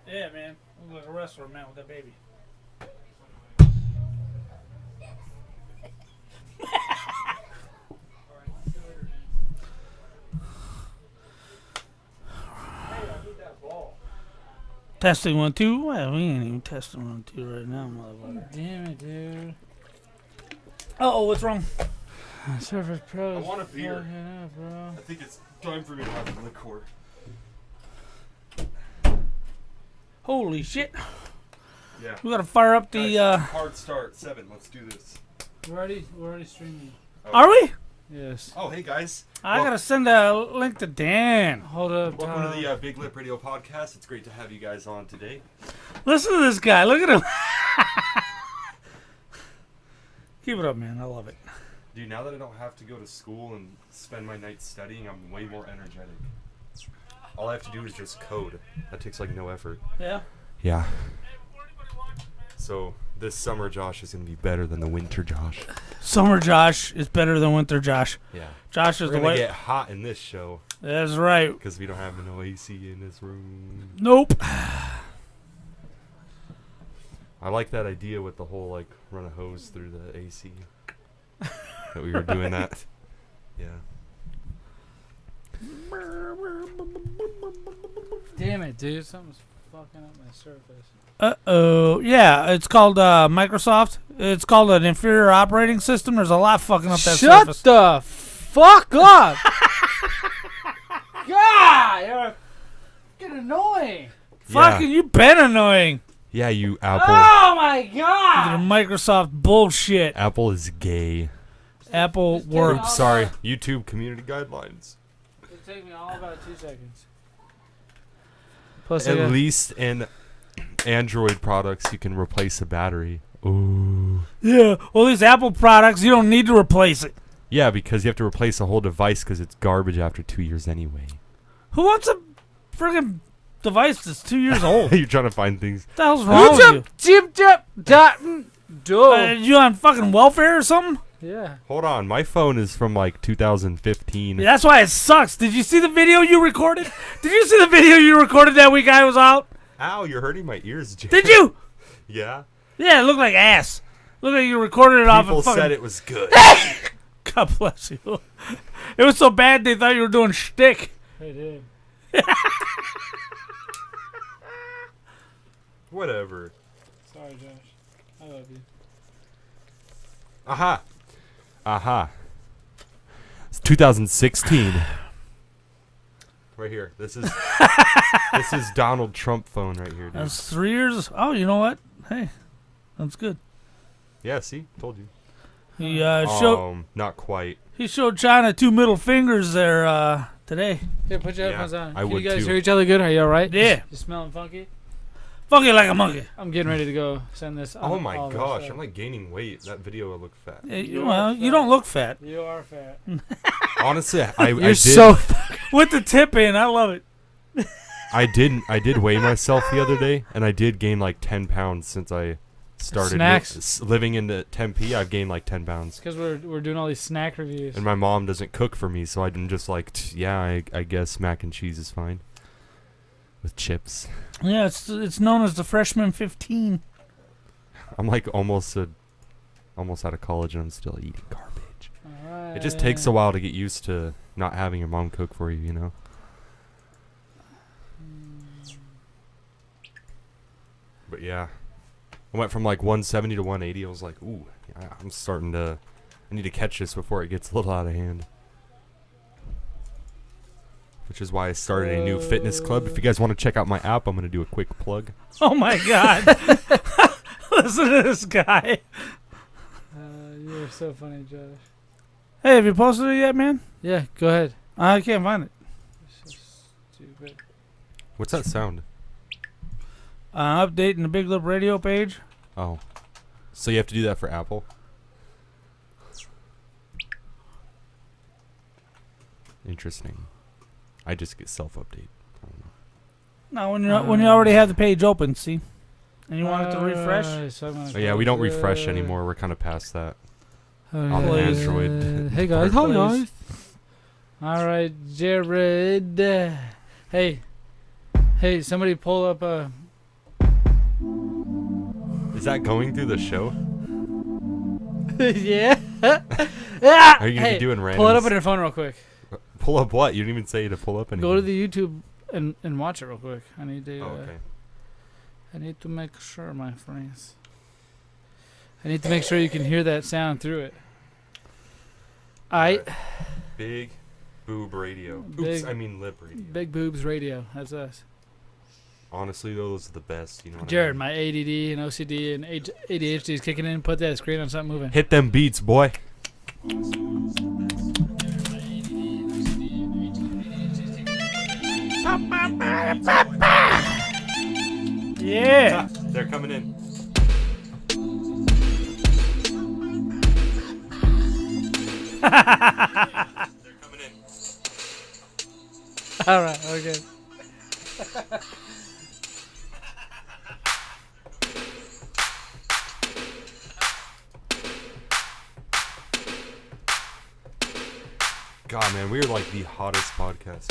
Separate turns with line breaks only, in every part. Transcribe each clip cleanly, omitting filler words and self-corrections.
Yeah, man. Look like a wrestler, man, with that baby. Testing 1, 2. Well, we ain't even testing 1, 2 right now, motherfucker.
Damn it, dude.
Oh, what's wrong?
Surface Pro.
I want a beer.
Up, bro.
I think it's time for me to have a liqueur.
Holy shit.
Yeah.
We gotta fire up the,
Guys, hard start. 7. Let's do this.
We're already streaming.
Oh.
Are we?
Yes.
Oh, hey, guys.
I gotta send a link to Dan.
Hold up.
Welcome to the Big Lip Radio Podcast. It's great to have you guys on today.
Listen to this guy. Look at him. Keep it up, man. I love it.
Dude, now that I don't have to go to school and spend my nights studying, I'm way more energetic. All I have to do is just code. That takes like no effort.
Yeah?
Yeah. So this summer Josh is going to be better than the winter Josh.
Summer Josh is better than winter Josh.
Yeah.
Josh is
We're
the
going
way.
to get hot in this show
That's right.
because we don't have no AC in this room.
Nope.
I like that idea with the whole like run a hose through the AC. That we were doing that. Yeah.
Damn it, dude. Something's fucking up my surface.
Uh-oh. Yeah, it's called Microsoft. It's called an inferior operating system. There's a lot fucking up that
Shut
surface.
the fuck up! God, you're fucking annoying.
Fucking, you been annoying.
Yeah, you Apple.
Oh my
Your
god!
Microsoft bullshit.
Apple is gay.
Apple
Just
works.
Oops, sorry. YouTube community guidelines.
It'll take me all about 2 seconds. Plus,
At least in Android products, you can replace a battery. Ooh.
Yeah, well, these Apple products, you don't need to replace it.
Yeah, because you have to replace a whole device because it's garbage after 2 years anyway.
Who wants a friggin' device that's 2 years old?
You're trying to find things.
What the hell's wrong with you? You on fucking welfare or something?
Yeah.
Hold on, my phone is from like 2015.
Yeah, that's why it sucks. Did you see the video you recorded? Did you see the video you recorded that week I was out?
Ow, you're hurting my ears, Jay.
Did you?
Yeah.
Yeah, it looked like ass. Looked like you recorded it off
People
of fucking...
said it was good.
God bless you. It was so bad they thought you were doing shtick.
They did.
Whatever.
Sorry, Josh. I love you.
Aha. Aha. It's 2016. Right here. This is Donald Trump phone right here, dude.
That's 3 years. Oh, you know what? Hey, that's good.
Yeah, see? Told you.
He showed
Not quite.
he showed China 2 middle fingers there today.
Here, put your
Yeah,
headphones on.
I
Can
would
you guys
too.
hear each other good? Are you alright?
Yeah.
You smelling funky?
Funky like a monkey.
I'm getting ready to go send this.
Oh
on
my
all of our
gosh,
stuff.
I'm like gaining weight. That video will look fat.
Well, you don't look fat.
You are fat.
Honestly, I
You're
did.
so.
With the tip in, I love it.
I did weigh myself the other day, and I did gain like 10 pounds since I started
Snacks.
living in the Tempe. I've gained like 10 pounds.
Because we're doing all these snack reviews.
And my mom doesn't cook for me, so I'm just like, I guess mac and cheese is fine. With chips.
Yeah, it's known as the freshman 15.
I'm like almost out of college, and I'm still eating garbage.
Alright.
It just takes a while to get used to not having your mom cook for you, you know? But yeah. I went from like 170 to 180. I was like, ooh, yeah, I need to catch this before it gets a little out of hand. Which is why I started a new fitness club. If you guys want to check out my app, I'm going to do a quick plug.
Oh my God. Listen to this guy.
You're so funny, Josh.
Hey, have you posted it yet, man?
Yeah, go ahead.
I can't find it.
You're so stupid.
What's that sound?
Updating the Big Lip Radio page.
Oh. So you have to do that for Apple? Interesting. I just get self-update. I don't know.
No, when you already have the page open, see? And you want it to refresh?
Oh, yeah, we don't refresh anymore. We're kind of past that. On the
Please.
Android.
Hey guys,
Please.
hi guys. All right, Jared. Hey, somebody pull up
Is that going through the show?
Yeah.
Are you gonna be doing randoms?
Pull it up on your phone real quick.
Pull up what? You didn't even say to pull up anything.
Go to the YouTube and watch it real quick. I need to.
Okay.
I need to make sure, my friends. I need to make sure you can hear that sound through it.
Alright. Big boob radio.
Big-
I mean lip radio.
Big boobs radio. That's us.
Honestly, those are the best. You know what
Jared,
I mean?
my ADD and OCD and ADHD is kicking in. Put that screen on something moving.
Hit them beats, boy.
Yeah.
They're coming in. They're coming in.
All right. Okay.
God, man, we're like the hottest podcast.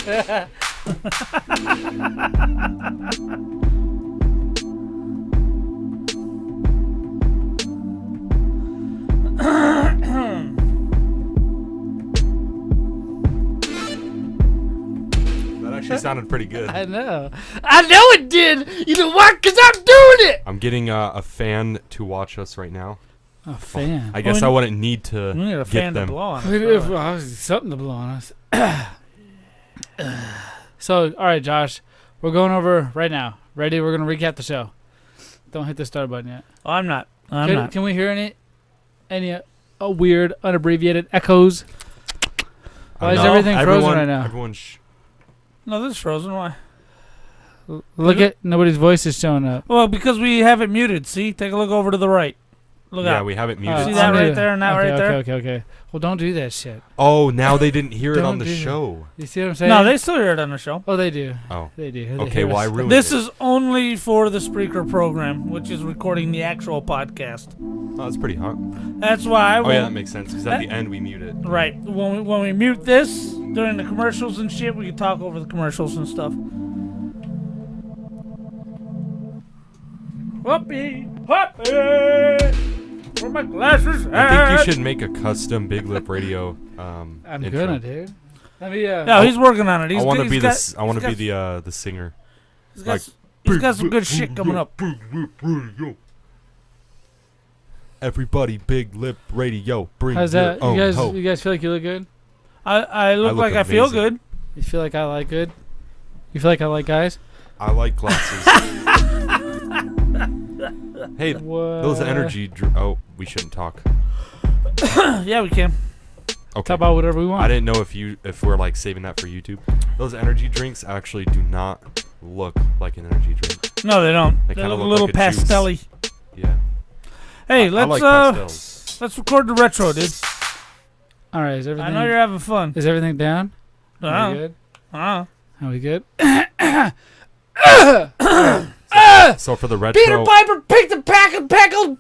That actually sounded pretty good.
I know it did. You know why? Because I'm doing it.
I'm getting a fan to watch us right now.
A fan.
I guess I wouldn't need to
We need a
get
fan
them.
to blow on.
Something to blow on us. So, all right, Josh, we're going over right now. Ready? We're gonna recap the show. Don't hit the start button yet.
Oh, I'm not. I'm not.
Can we hear any weird, unabbreviated echoes? Why is everything frozen right now?
No, this is frozen. Why?
Look at nobody's voice is showing up.
Well, because we have it muted. See? Take a look over to the right. Look
Yeah,
out.
we have it muted.
See that right there and that right there?
Okay. Well, don't do that shit.
Oh, now they didn't hear it on
Don't
the
do that.
show.
You see what I'm saying?
No, they still hear it on the show.
Oh, they do.
Oh.
They do. They
Okay,
hear
well, I
us.
ruined
This
it.
is only for the Spreaker program, which is recording the actual podcast.
Oh, that's pretty hot.
That's why.
Oh, yeah, that makes sense. Because at the end, we mute it.
Right. When we mute this during the commercials and shit, we can talk over the commercials and stuff. Whoopee! Whoopee! Where my glasses at?
I think you should make a custom Big Lip Radio
I'm
intro.
gonna, dude. Let me.
No, he's working on it. He's
I want to
he's
be
got-
I want to
he's
be
got-
the singer.
He's got, he's got some good shit coming up.
Everybody, Big Lip Radio. Bring
How's
your
that?
own hoe.
You guys feel like you look good?
I look
look
like I feel
amazing.
good.
You feel like I like good? You feel like I like guys?
I like glasses. Hey,
What?
those energy. Oh, we shouldn't talk.
Yeah, we can.
Talk
Okay.
about whatever we want.
I didn't know if we're like saving that for YouTube. Those energy drinks actually do not look like an energy drink.
No, they don't.
They
They
kinda
look a
look
little
like a juice.
pastel-y.
Yeah.
Hey,
I
let's
like pastels.
let's record the retro, dude.
All right, is everything?
I know you're having fun.
Is everything down? Are we
Uh-huh.
good? Are we good?
So for the retro.
Peter Piper picked the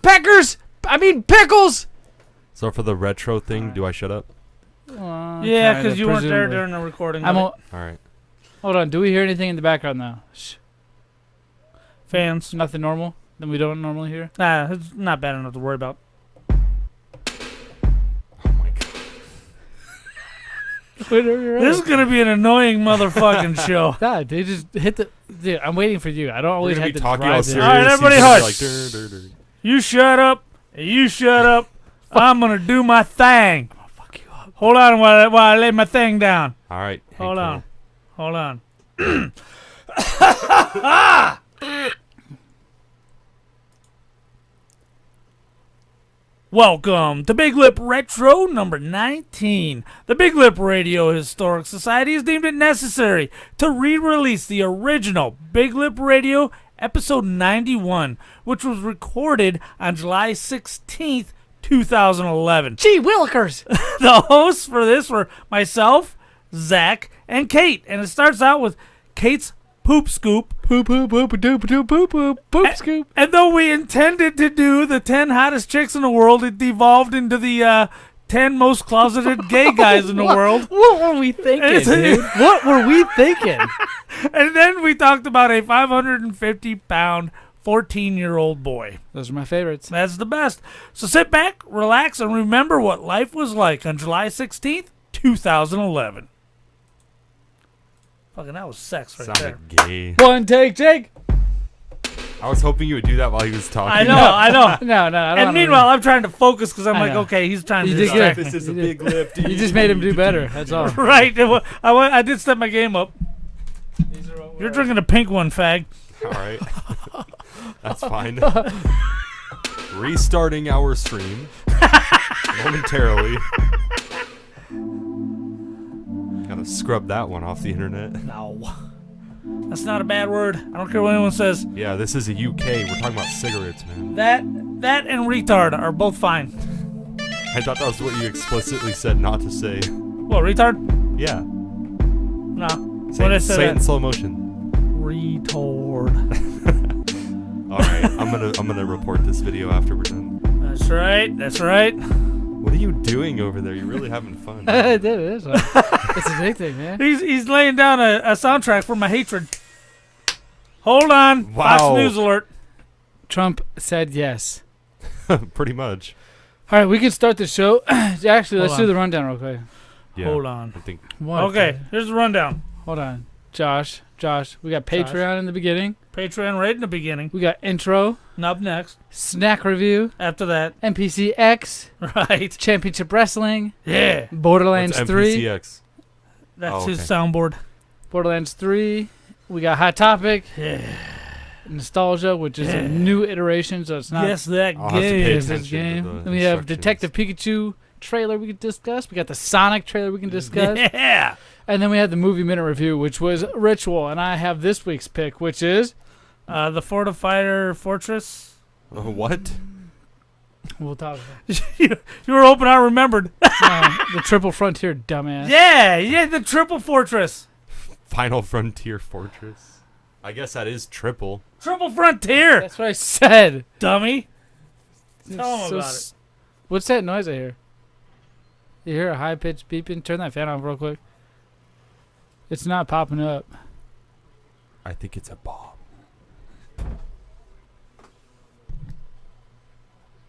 peckers. I mean pickles.
So for the retro thing, do I shut up?
Yeah, because you weren't there during the recording. of it.
All right.
Hold on. Do we hear anything in the background now? Shh.
Fans.
Nothing normal. Then we don't normally hear.
Nah, it's not bad enough to worry about.
Oh my god.
This is gonna be an annoying motherfucking show.
God, they just hit the. Dude, I'm waiting for you. I don't
We're
always
gonna
have
be
to
talking all
drive
serious.
this.
All right, everybody
He's gonna be
hush.
Like, "Dur, dur, dur."
You shut up. And you shut up. I'm gonna do my thing.
I'll fuck you up.
Hold on while I lay my thing down.
All right.
Hold
Hank
on. Hold on. Welcome to Big Lip Retro number 19. The Big Lip Radio Historic Society has deemed it necessary to re-release the original Big Lip Radio episode 91, which was recorded on July 16th, 2011.
Gee willikers.
The hosts for this were myself, Zach, and Kate. And it starts out with Kate's poop scoop.
Poop poop poop doop doop poop poop poop scoop.
And though we intended to do the 10 hottest chicks in the world, it devolved into the 10 most closeted gay guys in the world.
What were we thinking,
It's-
dude? What were we thinking?
And then we talked about a 550-pound 14-year-old boy.
Those are my favorites.
That's the best. So sit back, relax, and remember what life was like on July 16th, 2011. Fucking that was sex right there.
Sounded gay.
One take, Jake.
I was hoping you would do that while he was talking.
I know.
No, I don't.
And meanwhile, I'm trying to focus because I'm
I
like,
know.
okay, he's trying to
You did
distract
good.
me.
This is a big lip.
You just made him do better. That's all.
Right. I did step my game up. You're drinking a pink one, fag.
All right. That's fine. Restarting our stream momentarily. Gotta scrub that one off the internet.
No. That's not a bad word. I don't care what anyone says.
Yeah, this is a UK. We're talking about cigarettes, man.
That and retard are both fine.
I thought that was what you explicitly said not to say.
What, retard?
Yeah.
No.
Say,
What did I
say
say
it
that?
in slow motion.
Retard.
All right, I'm gonna report this video after we're done.
That's right. That's right.
What are you doing over there? You're really having fun.
It is. It's addicting, man.
He's laying down a soundtrack for my hatred. Hold on.
Wow.
Fox News alert.
Trump said yes.
Pretty much.
All right, we can start the show. Actually, let's
Hold
do
on.
the rundown real quick.
Yeah,
Hold on.
I think
What?
Okay, here's the rundown.
Hold on. Josh, we got Patreon in the beginning.
Patreon right in the beginning.
We got intro,
And up next.
snack review,
After that.
MPC X,
Right.
Championship Wrestling,
Yeah.
Borderlands
what's
3.
MPC X?
That's
Oh,
his
okay.
soundboard.
Borderlands 3. We got Hot Topic,
Yeah.
Nostalgia, which is a new iteration, so it's not
Yes, that
I'll have to pay
game.
this
attention to
game.
the
Then we have
instructions.
Detective Pikachu trailer we can discuss. We got the Sonic trailer we can discuss.
Yeah.
And then we had the movie minute review, which was Ritual. And I have this week's pick, which is...
The Fortifier Fortress.
What?
We'll talk about
You were hoping I remembered.
the Triple Frontier, dumbass.
Yeah, the Triple Fortress.
Final Frontier Fortress. I guess that is triple.
Triple Frontier.
That's what I said.
Dummy. Tell him
So
about it.
What's that noise I hear? You hear a high-pitched beeping? Turn that fan off real quick. It's not popping up.
I think it's a bomb.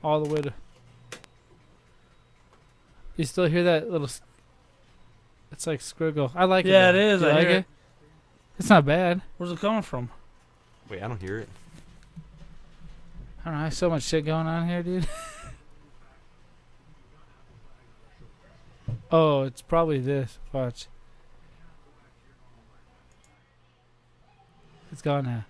All the way to... You still hear that little... It's like squiggle. I like it.
Yeah,
though.
it is.
You
I
like
hear
it?
it.
It's not bad.
Where's it coming from?
Wait, I don't hear it.
I don't know. I have so much shit going on here, dude. Oh, it's probably this. Watch. It's gone now.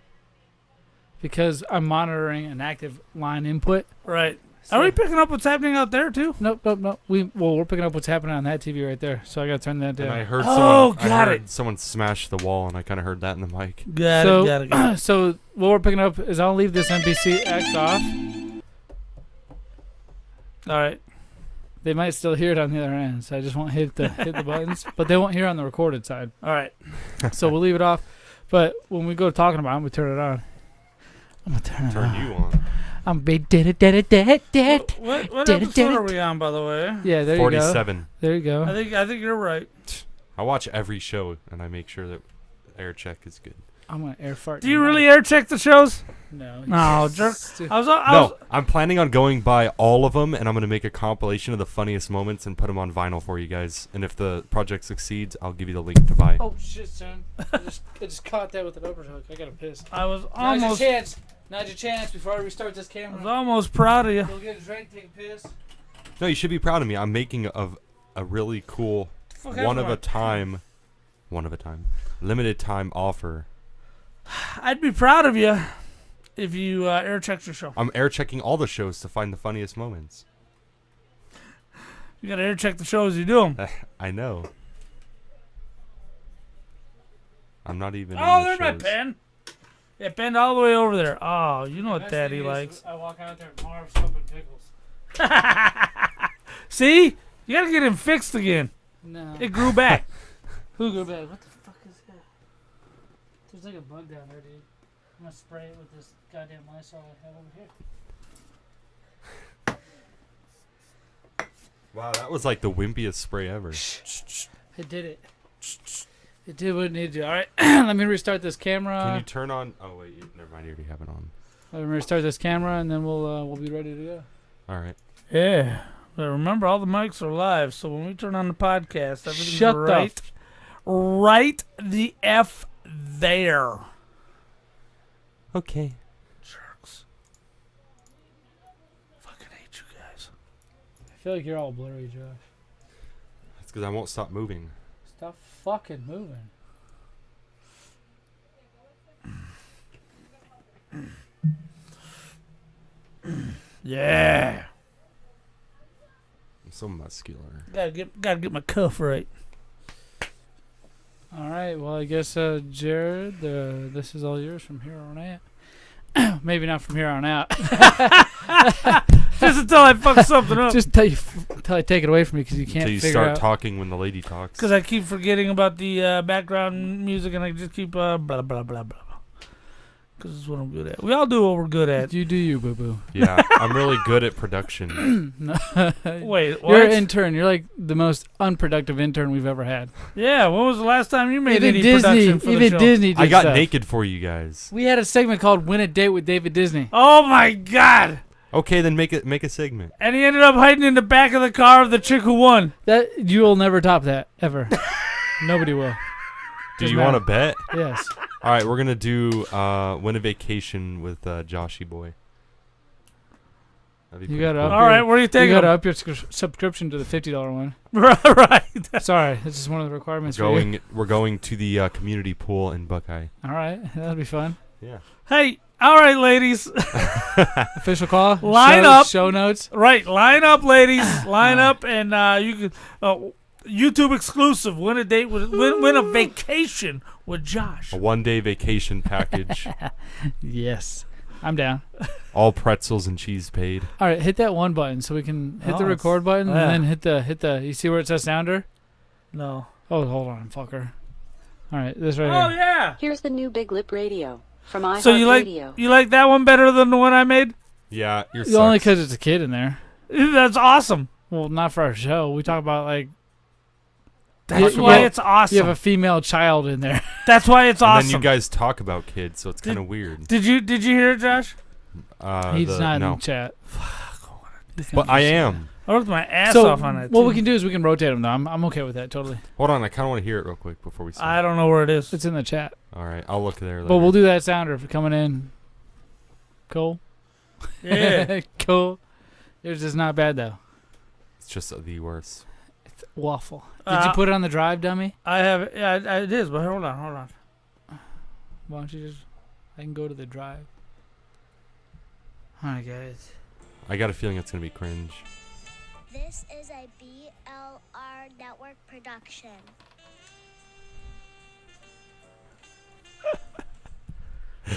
Because I'm monitoring an active line input.
Right.
So-
Are we picking up what's happening out there, too?
Nope. We're picking up what's happening on that TV right there. So I gotta turn that
And I
down.
heard
Oh,
someone.
got
I heard
it.
someone smash the wall, and I kind of heard that in the mic.
Got it.
So what we're picking up is I'll leave this MPC X off.
All right.
They might still hear it on the other end, so I just won't hit the buttons. But they won't hear on the recorded side.
All right.
So we'll leave it off. But when we go talking about it, I'm gonna turn it on. I'm gonna turn it
Turn
on.
you on.
I'm big did it.
What episode are we on, by the way?
Yeah, there you go.
47.
There you go.
I think you're right.
I watch every show, and I make sure that air check is good.
I'm gonna air fart.
Do you really air check the shows?
No.
No, jerk. I was
No, I'm planning on going by all of them, and I'm going to make a compilation of the funniest moments and put them on vinyl for you guys. And if the project succeeds, I'll give you the link to buy.
Oh shit, son! I just caught that with an overhook. I gotta piss.
I was
Now's
almost
your chance. Now's your chance before I restart this camera.
proud of you.
Go get a drink, take a piss.
No, you should be proud of me. I'm making a really cool one of a time, limited time offer.
I'd be proud of you if you air checked your show.
I'm air checking all the shows to find the funniest moments.
You gotta air check the shows you do them.
I know. I'm not even.
Oh,
in the
there's my
shows.
pen. Yeah, bend all the way over there. Oh, you know what Daddy likes.
I walk out there and Marv's open pickles.
See? You gotta get him fixed again.
No.
It grew back.
Who go bad? What the fuck is that? There's like a bug down there, dude. I'm gonna spray it with this goddamn Lysol I have over here.
Wow, that was like the wimpiest spray ever.
It did it. It did what it needed to. All right, let me restart this camera.
Can you turn on? Oh wait, never mind. You already have it on.
I'm gonna start this camera, and then we'll be ready to go.
All right.
Yeah. But remember, all the mics are live, so when we turn on the podcast, everything's
Shut
right the F there.
Okay.
Jerks. Fucking hate you guys.
I feel like you're all blurry, Josh.
That's because I won't stop moving.
Stop fucking moving.
Yeah.
I'm so muscular.
Gotta get my cuff right.
All right. Well, I guess Jared, this is all yours from here on out. Maybe not from here on out.
Just until I fuck something up.
Just until I take it away from you because you can't
Until you
figure
start
out.
talking when the lady talks.
Because I keep forgetting about the background music and I just keep blah, blah, blah, blah. Because it's what I'm good at. We all do what we're good at.
You do you, boo-boo.
Yeah, I'm really good at production.
Wait, what?
You're an intern. You're like the most unproductive intern we've ever had.
Yeah, when was the last time you made
Even
any
Disney,
production for the
even
show?
Disney did
I got
stuff.
naked for you guys.
We had a segment called "Win a Date with David Disney."
Oh my God!
Okay, then make a segment.
And he ended up hiding in the back of the car of the chick who won.
That you will never top that ever. Nobody will.
Do
Doesn't
you want to
matter.
bet?
Yes.
All right, we're gonna do win a vacation with Joshy Boy. That'd be
You
pretty
gotta
cool.
up
All right, where are you
You
taking
got to
him?
up your subscription to the $50 one.
Right.
Sorry, this is one of the requirements.
We're going to the community pool in Buckeye.
All right, that'll be fun.
Yeah.
Hey, all right, ladies.
Official call.
Line
show,
up.
Show notes.
Right, line up, ladies. Line up, and you can YouTube exclusive. Win a date with win a vacation with Josh.
A 1-day vacation package.
Yes, I'm down.
All pretzels and cheese paid.
All right, hit that one button so we can hit the
Oh,
record button
yeah.
and then hit the. You see where it says sounder?
No.
Oh, hold on, fucker. All right, this right
Oh
here.
yeah.
Here's the new Big Lip Radio from
So you
iHeartRadio.
like that one better than the one I made?
Yeah, you're
Only because it's a kid in there.
That's awesome.
Well, not for our show. We talk about like
That's
You-
why
you-
it's awesome.
you have a female child in there.
That's why it's
And
awesome.
then you guys talk about kids, so it's
Did-
kind of weird.
Did you hear it, Josh?
He's not
no.
in chat.
But I am.
I worked my ass
So
off on it.
what
too.
we can do is we can rotate them though. I'm okay with that totally.
Hold on, I kind of want to hear it real quick before we start.
I don't know where it is.
It's in the chat.
All right, I'll look there later.
But we'll do that sounder for coming in. Cool.
Yeah.
Cool. Yours is not bad though.
It's just the worst.
It's waffle. Did you put it on the drive, dummy?
I have it. Yeah, it is. But hold on.
Why don't you just? I can go to the drive. All right, guys.
I got a feeling it's gonna be cringe.
This is a BLR Network production.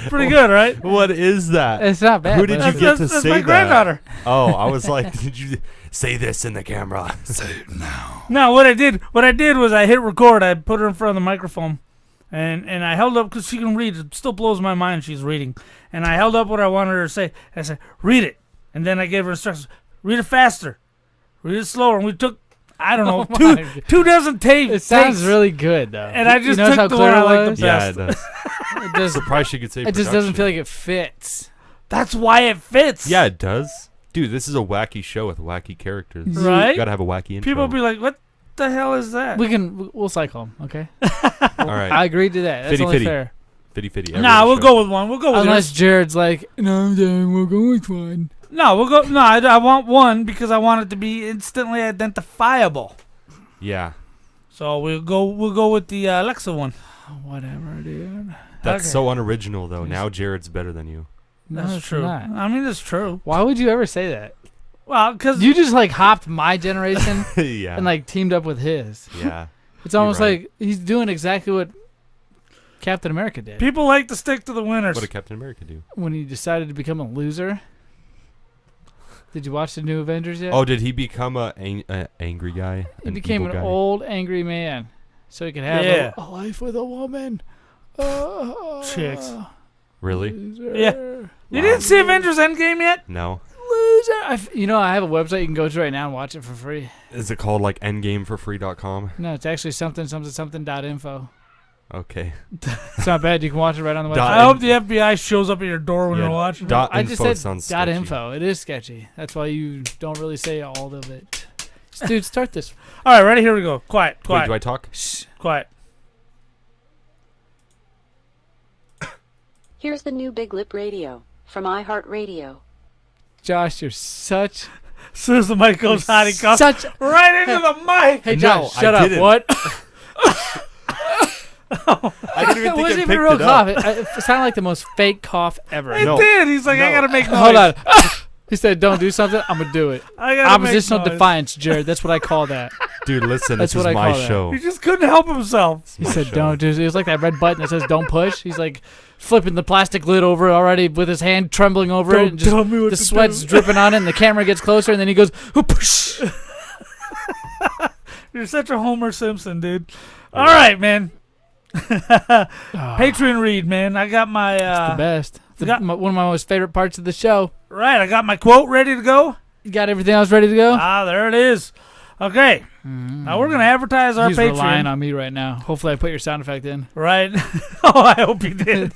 Pretty good, right?
What is that?
It's not bad.
Who did
but
you get to
that's
say
my
that?
granddaughter.
Oh, I was like, did you say this in the camera? Say it now.
No, what I did was I hit record. I put her in front of the microphone, and I held up because she can read. It still blows my mind she's reading. And I held up what I wanted her to say. I said, "Read it," and then I gave her instructions. Read it faster. Read it slower. And we took, I don't know,
Oh my
two dozen tapes.
It sounds really good though.
And I just
you notice
took
how
the
clear
one I
it
liked the
was?
Yeah, it
best.
does.
It does.
Surprised she could say.
It just doesn't
production.
feel like it fits.
That's why it fits.
Yeah, it does. Dude, this is a wacky show with wacky characters.
Right?
You gotta have a wacky intro.
People be like, "What the hell is that?"
We'll cycle them, okay?
All right.
I agreed to that. That's
Fitty
only
fitty.
fair.
Fitty.
Nah, we'll go with one. We'll go with
Unless
yours.
Jared's like, no, we'll go with one.
No, we'll go. No, I want one because I want it to be instantly identifiable.
Yeah.
So we'll go with the Alexa one.
Whatever, dude.
That's
Okay.
so unoriginal, though. Now Jared's better than you.
No,
That's
it's
true.
not.
I mean, it's true.
Why would you ever say that?
Well, because
You just like hopped my generation
Yeah.
and like teamed up with his.
Yeah.
It's almost
right.
like he's doing exactly what Captain America did
people like to stick to the winners.
What did Captain America do?
when he decided to become a loser. Did you watch the new Avengers yet?
Oh, did he become a angry guy?
He became an
evil guy?
old, angry man, so he could have
Yeah.
a life with a woman.
Chicks.
Really?
Loser.
Yeah. You didn't see Avengers Endgame yet?
No.
Loser. I have a website you can go to right now and watch it for free.
Is it called like endgameforfree.com?
No, it's actually something.info.
Okay.
It's not bad. You can watch it right on the website.
I hope the FBI shows up at your door when you're watching.
I just said
sounds
dot
sketchy.
.info. It is sketchy. That's why you don't really say all of it. Dude, start this.
All right, ready? Here we go. Quiet.
Wait, do I talk?
Shh.
Quiet.
Here's the new Big Lip Radio from iHeartRadio.
Josh, you're such...
As soon as the mic goes hot, he comes
Such...
right into the mic.
Hey,
No,
Josh,
I
shut up.
didn't.
What?
I didn't even
It
think
wasn't
I
even
picked
real
it
cough.
up.
It sounded like the most fake cough ever.
It
No.
did. He's like, I
No.
gotta make noise.
Hold on. He said, don't do something. I'm going to do it.
I gotta make
Oppositional
noise.
defiance, Jared. That's what I call that.
Dude, listen,
That's
this is
what I
my
call that.
show.
He just couldn't help himself.
He said, don't do it. It was like that red button that says don't push. He's like flipping the plastic lid over already with his hand trembling over it.
Don't
And just
tell me what
the
to
sweat's
do.
dripping on it, and the camera gets closer, and then he goes, push.
You're such a Homer Simpson, dude. All right, man. Patreon read, man. I got my
The best.
got-
One of my most favorite parts of the show.
right. I got my quote ready to go.
You got everything else ready to go?
Ah, there it is. Okay. Now we're gonna advertise our
He's
Patreon.
relying on me right now. Hopefully I put your sound effect in.
Right. Oh, I hope you did.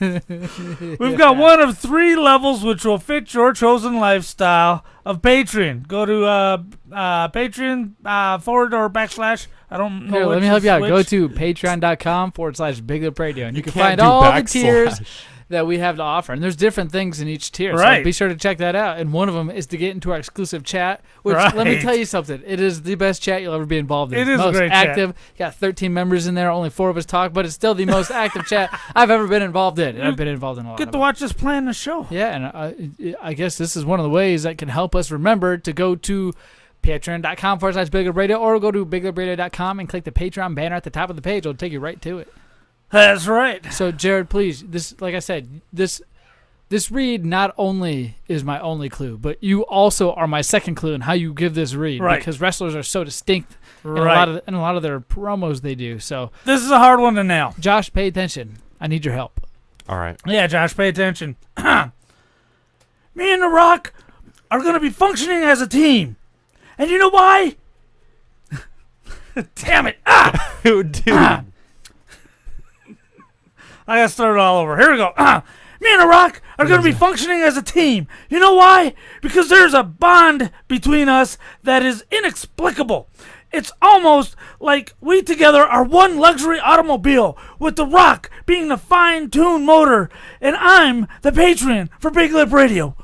We've got one of 3 levels which will fit your chosen lifestyle of Patreon. Go to Patreon forward or backslash. I don't know.
Here, let
which
me help
is
you out.
which.
Go to patreon.com/Big Lip Radio, and you can
can't
find
do
all the
backslash.
tiers that we have to offer. And there's different things in each tier.
Right.
So be sure to check that out. And one of them is to get into our exclusive chat, which let me
Right.
tell you something. It is the best chat you'll ever be involved in.
It is a
most
great chat.
active. Got 13 members in there. Only 4 of us talk, but it's still the most active chat I've ever been involved in. And I've been involved in a lot
Get
of
to
them.
watch us plan the show.
Yeah, and I guess this is one of the ways that can help us remember to go to patreon.com/Big Lip Radio, or go to biglipradio.com and click the Patreon banner at the top of the page. It'll take you right to it.
That's right.
So, Jared, please, this, like I said, this read not only is my only clue, but you also are my second clue in how you give this read.
Right.
Because wrestlers are so distinct in
Right.
a lot of their promos they do. So,
This is a hard one to nail.
Josh, pay attention. I need your help.
All right.
Yeah, Josh, pay attention. Me and The Rock are going to be functioning as a team. And you know why? Damn it. Ah!
Dude.
I got to start it all over. Here we go. Me and The Rock are going to be functioning as a team. You know why? Because there's a bond between us that is inexplicable. It's almost like we together are one luxury automobile, with The Rock being the fine-tuned motor, and I'm the patron for Big Lip Radio.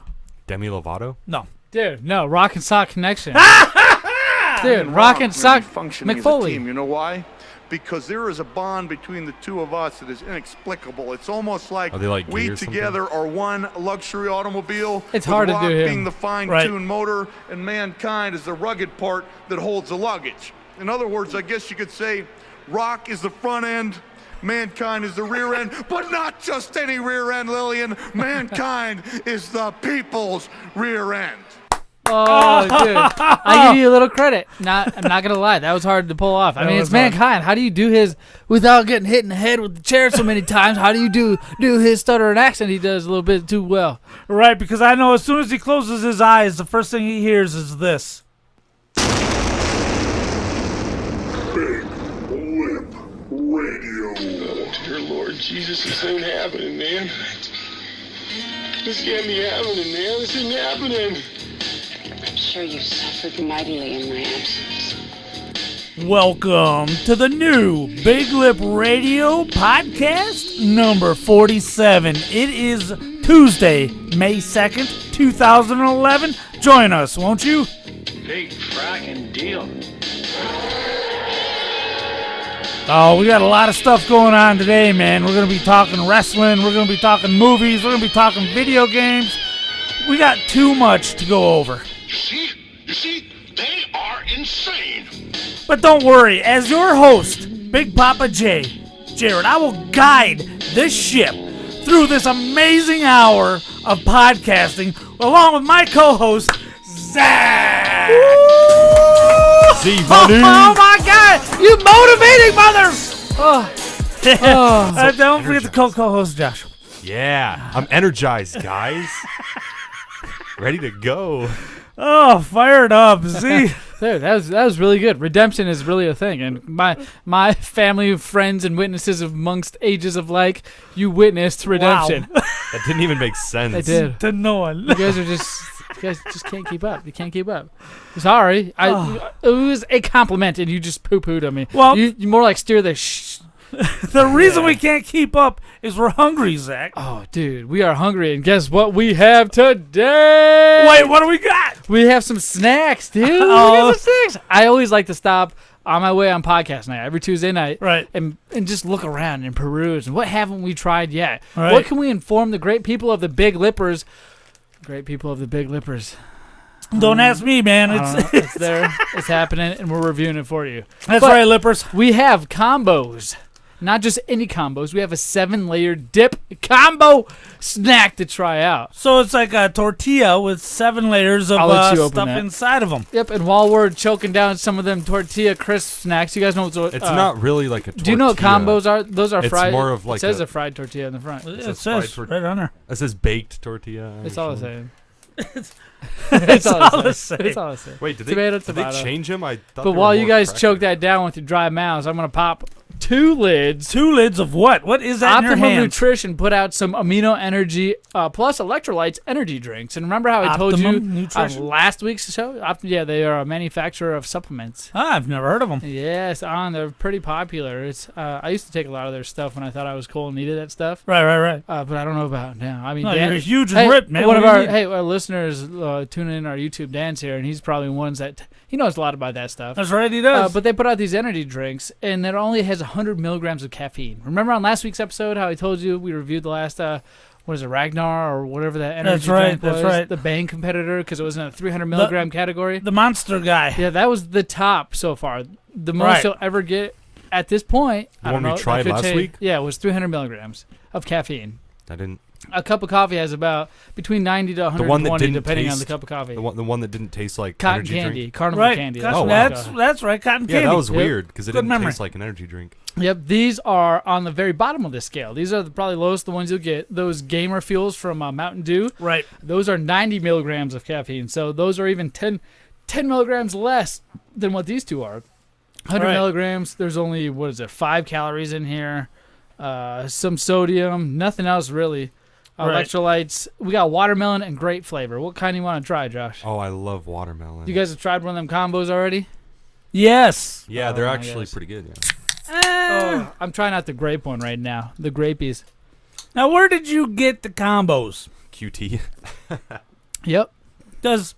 Demi Lovato?
No.
Dude, no, Rock and Sock Connection.
Ah!
Dude, Rock and Sock
functioning as a
McFoley.
team. You know why? Because there is a bond between the two of us that is inexplicable. It's almost like,
Are they like gay
we
or something?
together are one luxury automobile.
It's
with
hard to
Rock
do him.
being the fine-tuned motor, and mankind is the rugged part that holds the luggage. In other words, I guess you could say, Rock is the front end, mankind is the rear end, but not just any rear end, Lillian. Mankind is the people's rear end.
Oh, dude. I give you a little credit. I'm not going to lie. That was hard to pull off. I mean,
was
it's Mankind. How do you do his without getting hit in the head with the chair so many times? How do you do his stutter and accent? He does a little bit too well.
Right, because I know as soon as he closes his eyes, the first thing he hears is this.
Big Lip Radio.
Oh, dear Lord Jesus, this ain't happening, man. This can't be happening, man. This ain't happening.
I'm sure you suffered mightily in my absence.
Welcome to the new Big Lip Radio podcast number 47. It is Tuesday, May 2nd, 2011. Join us, won't you?
Big fracking deal.
Oh, we got a lot of stuff going on today, man. We're going to be talking wrestling. We're going to be talking movies. We're going to be talking video games. We got too much to go over.
You see, they are insane.
But don't worry, as your host, Big Papa J, Jared, I will guide this ship through this amazing hour of podcasting along with my co-host, Zach.
Z Buddy.
Oh my God, you motivating mother!
Oh.
Don't forget the co-host, Josh.
Yeah. I'm energized, guys. Ready to go.
Oh, fired up. Z
Dude, that was really good. Redemption is really a thing, and my family, friends, and witnesses amongst ages of like, you witnessed redemption.
Wow.
That didn't even make sense.
I did.
To no one.
You guys just can't keep up. You can't keep up. Sorry, it was a compliment, and you just poo-pooed on me.
Well,
you more like steer the
The reason we can't keep up is we're hungry, Zach.
Oh, dude, we are hungry, and guess what we have today?
Wait, what do we got?
We have some snacks, dude. We
Oh.
got some snacks. I always like to stop on my way on podcast night every Tuesday night,
Right.
and just look around and peruse. And what haven't we tried yet?
Right.
What can we inform the great people of the Big Lippers? Great people of the Big Lippers.
Don't ask me, man.
I don't know. It's there. It's happening, and we're reviewing it for you.
That's
But
right, Lippers.
We have combos. Not just any combos. We have a 7-layer dip combo snack to try out.
So it's like a tortilla with 7 layers of
I'll let you open
stuff
that.
inside of them.
Yep, and while we're choking down some of them tortilla crisp snacks, you guys know what's...
It's not really like a tortilla.
Do you know what combos are? Those are
It's
fried.
more of like
it says
a-
a fried tortilla in the front.
It
says
says
fried
right on there.
It says baked tortilla.
It's all the
actually.
same.
It's all the same.
It's all the same.
Wait, did
Tomato,
they
tomato.
change them? I thought
But
they were
while you
more
guys
crackers.
choke that down with your dry mouths, I'm going to pop 2 lids.
2 lids of what? What is that in your
Optimum
hands?
Nutrition put out some amino energy plus electrolytes energy drinks. And remember how I told you
Optimum Nutrition?
on last week's show? Yeah, they are a manufacturer of supplements.
I've never heard of them.
Yes, they're pretty popular. It's I used to take a lot of their stuff when I thought I was cool and needed that stuff.
Right.
But I don't know about now. I mean,
No,
Dan,
you're huge and
hey,
ripped, man.
One of
What do you need?
our listeners tuning in our YouTube, Dan's here, and he's probably ones that he knows a lot about that stuff.
That's right, he does.
But they put out these energy drinks, and it only has 100 milligrams of caffeine. Remember on last week's episode how I told you we reviewed the last, what is it, Ragnar or whatever that energy drink was?
That's right.
The Bang competitor, because it was in a 300 milligram category.
The monster guy.
Yeah, that was the top so far. The most
Right.
you'll ever get at this point.
The
I don't
one we
know,
tried
that could
last
change.
week?
Yeah, it was 300 milligrams of caffeine.
I didn't.
A cup of coffee has about between 90 to 120,
The one that didn't
depending on
taste-
the cup of coffee.
The one that didn't taste like
Cotton
energy
candy,
drink.
carnival
Right.
candy.
That's,
Oh, wow.
that's right, cotton
Yeah,
candy.
that was
Yep.
weird because it
Good
didn't
memory.
taste like an energy drink.
Yep, these are on the very bottom of this scale. These are probably lowest, the ones you'll get. Those Gamer Fuels from Mountain Dew.
Right.
Those are 90 milligrams of caffeine. So those are even 10 milligrams less than what these two are. 100
Right.
milligrams, there's only, 5 calories in here. Some sodium, nothing else really.
Right.
Electrolytes. We got watermelon and grape flavor. What kind do you want to try, Josh?
Oh, I love watermelon.
You guys have tried one of them combos already?
Yes.
Yeah, they're
Oh,
actually
yes.
pretty good. Yeah.
Oh, I'm trying out the grape one right now. The grapies.
Now, where did you get the combos?
QT.
Yep.
Does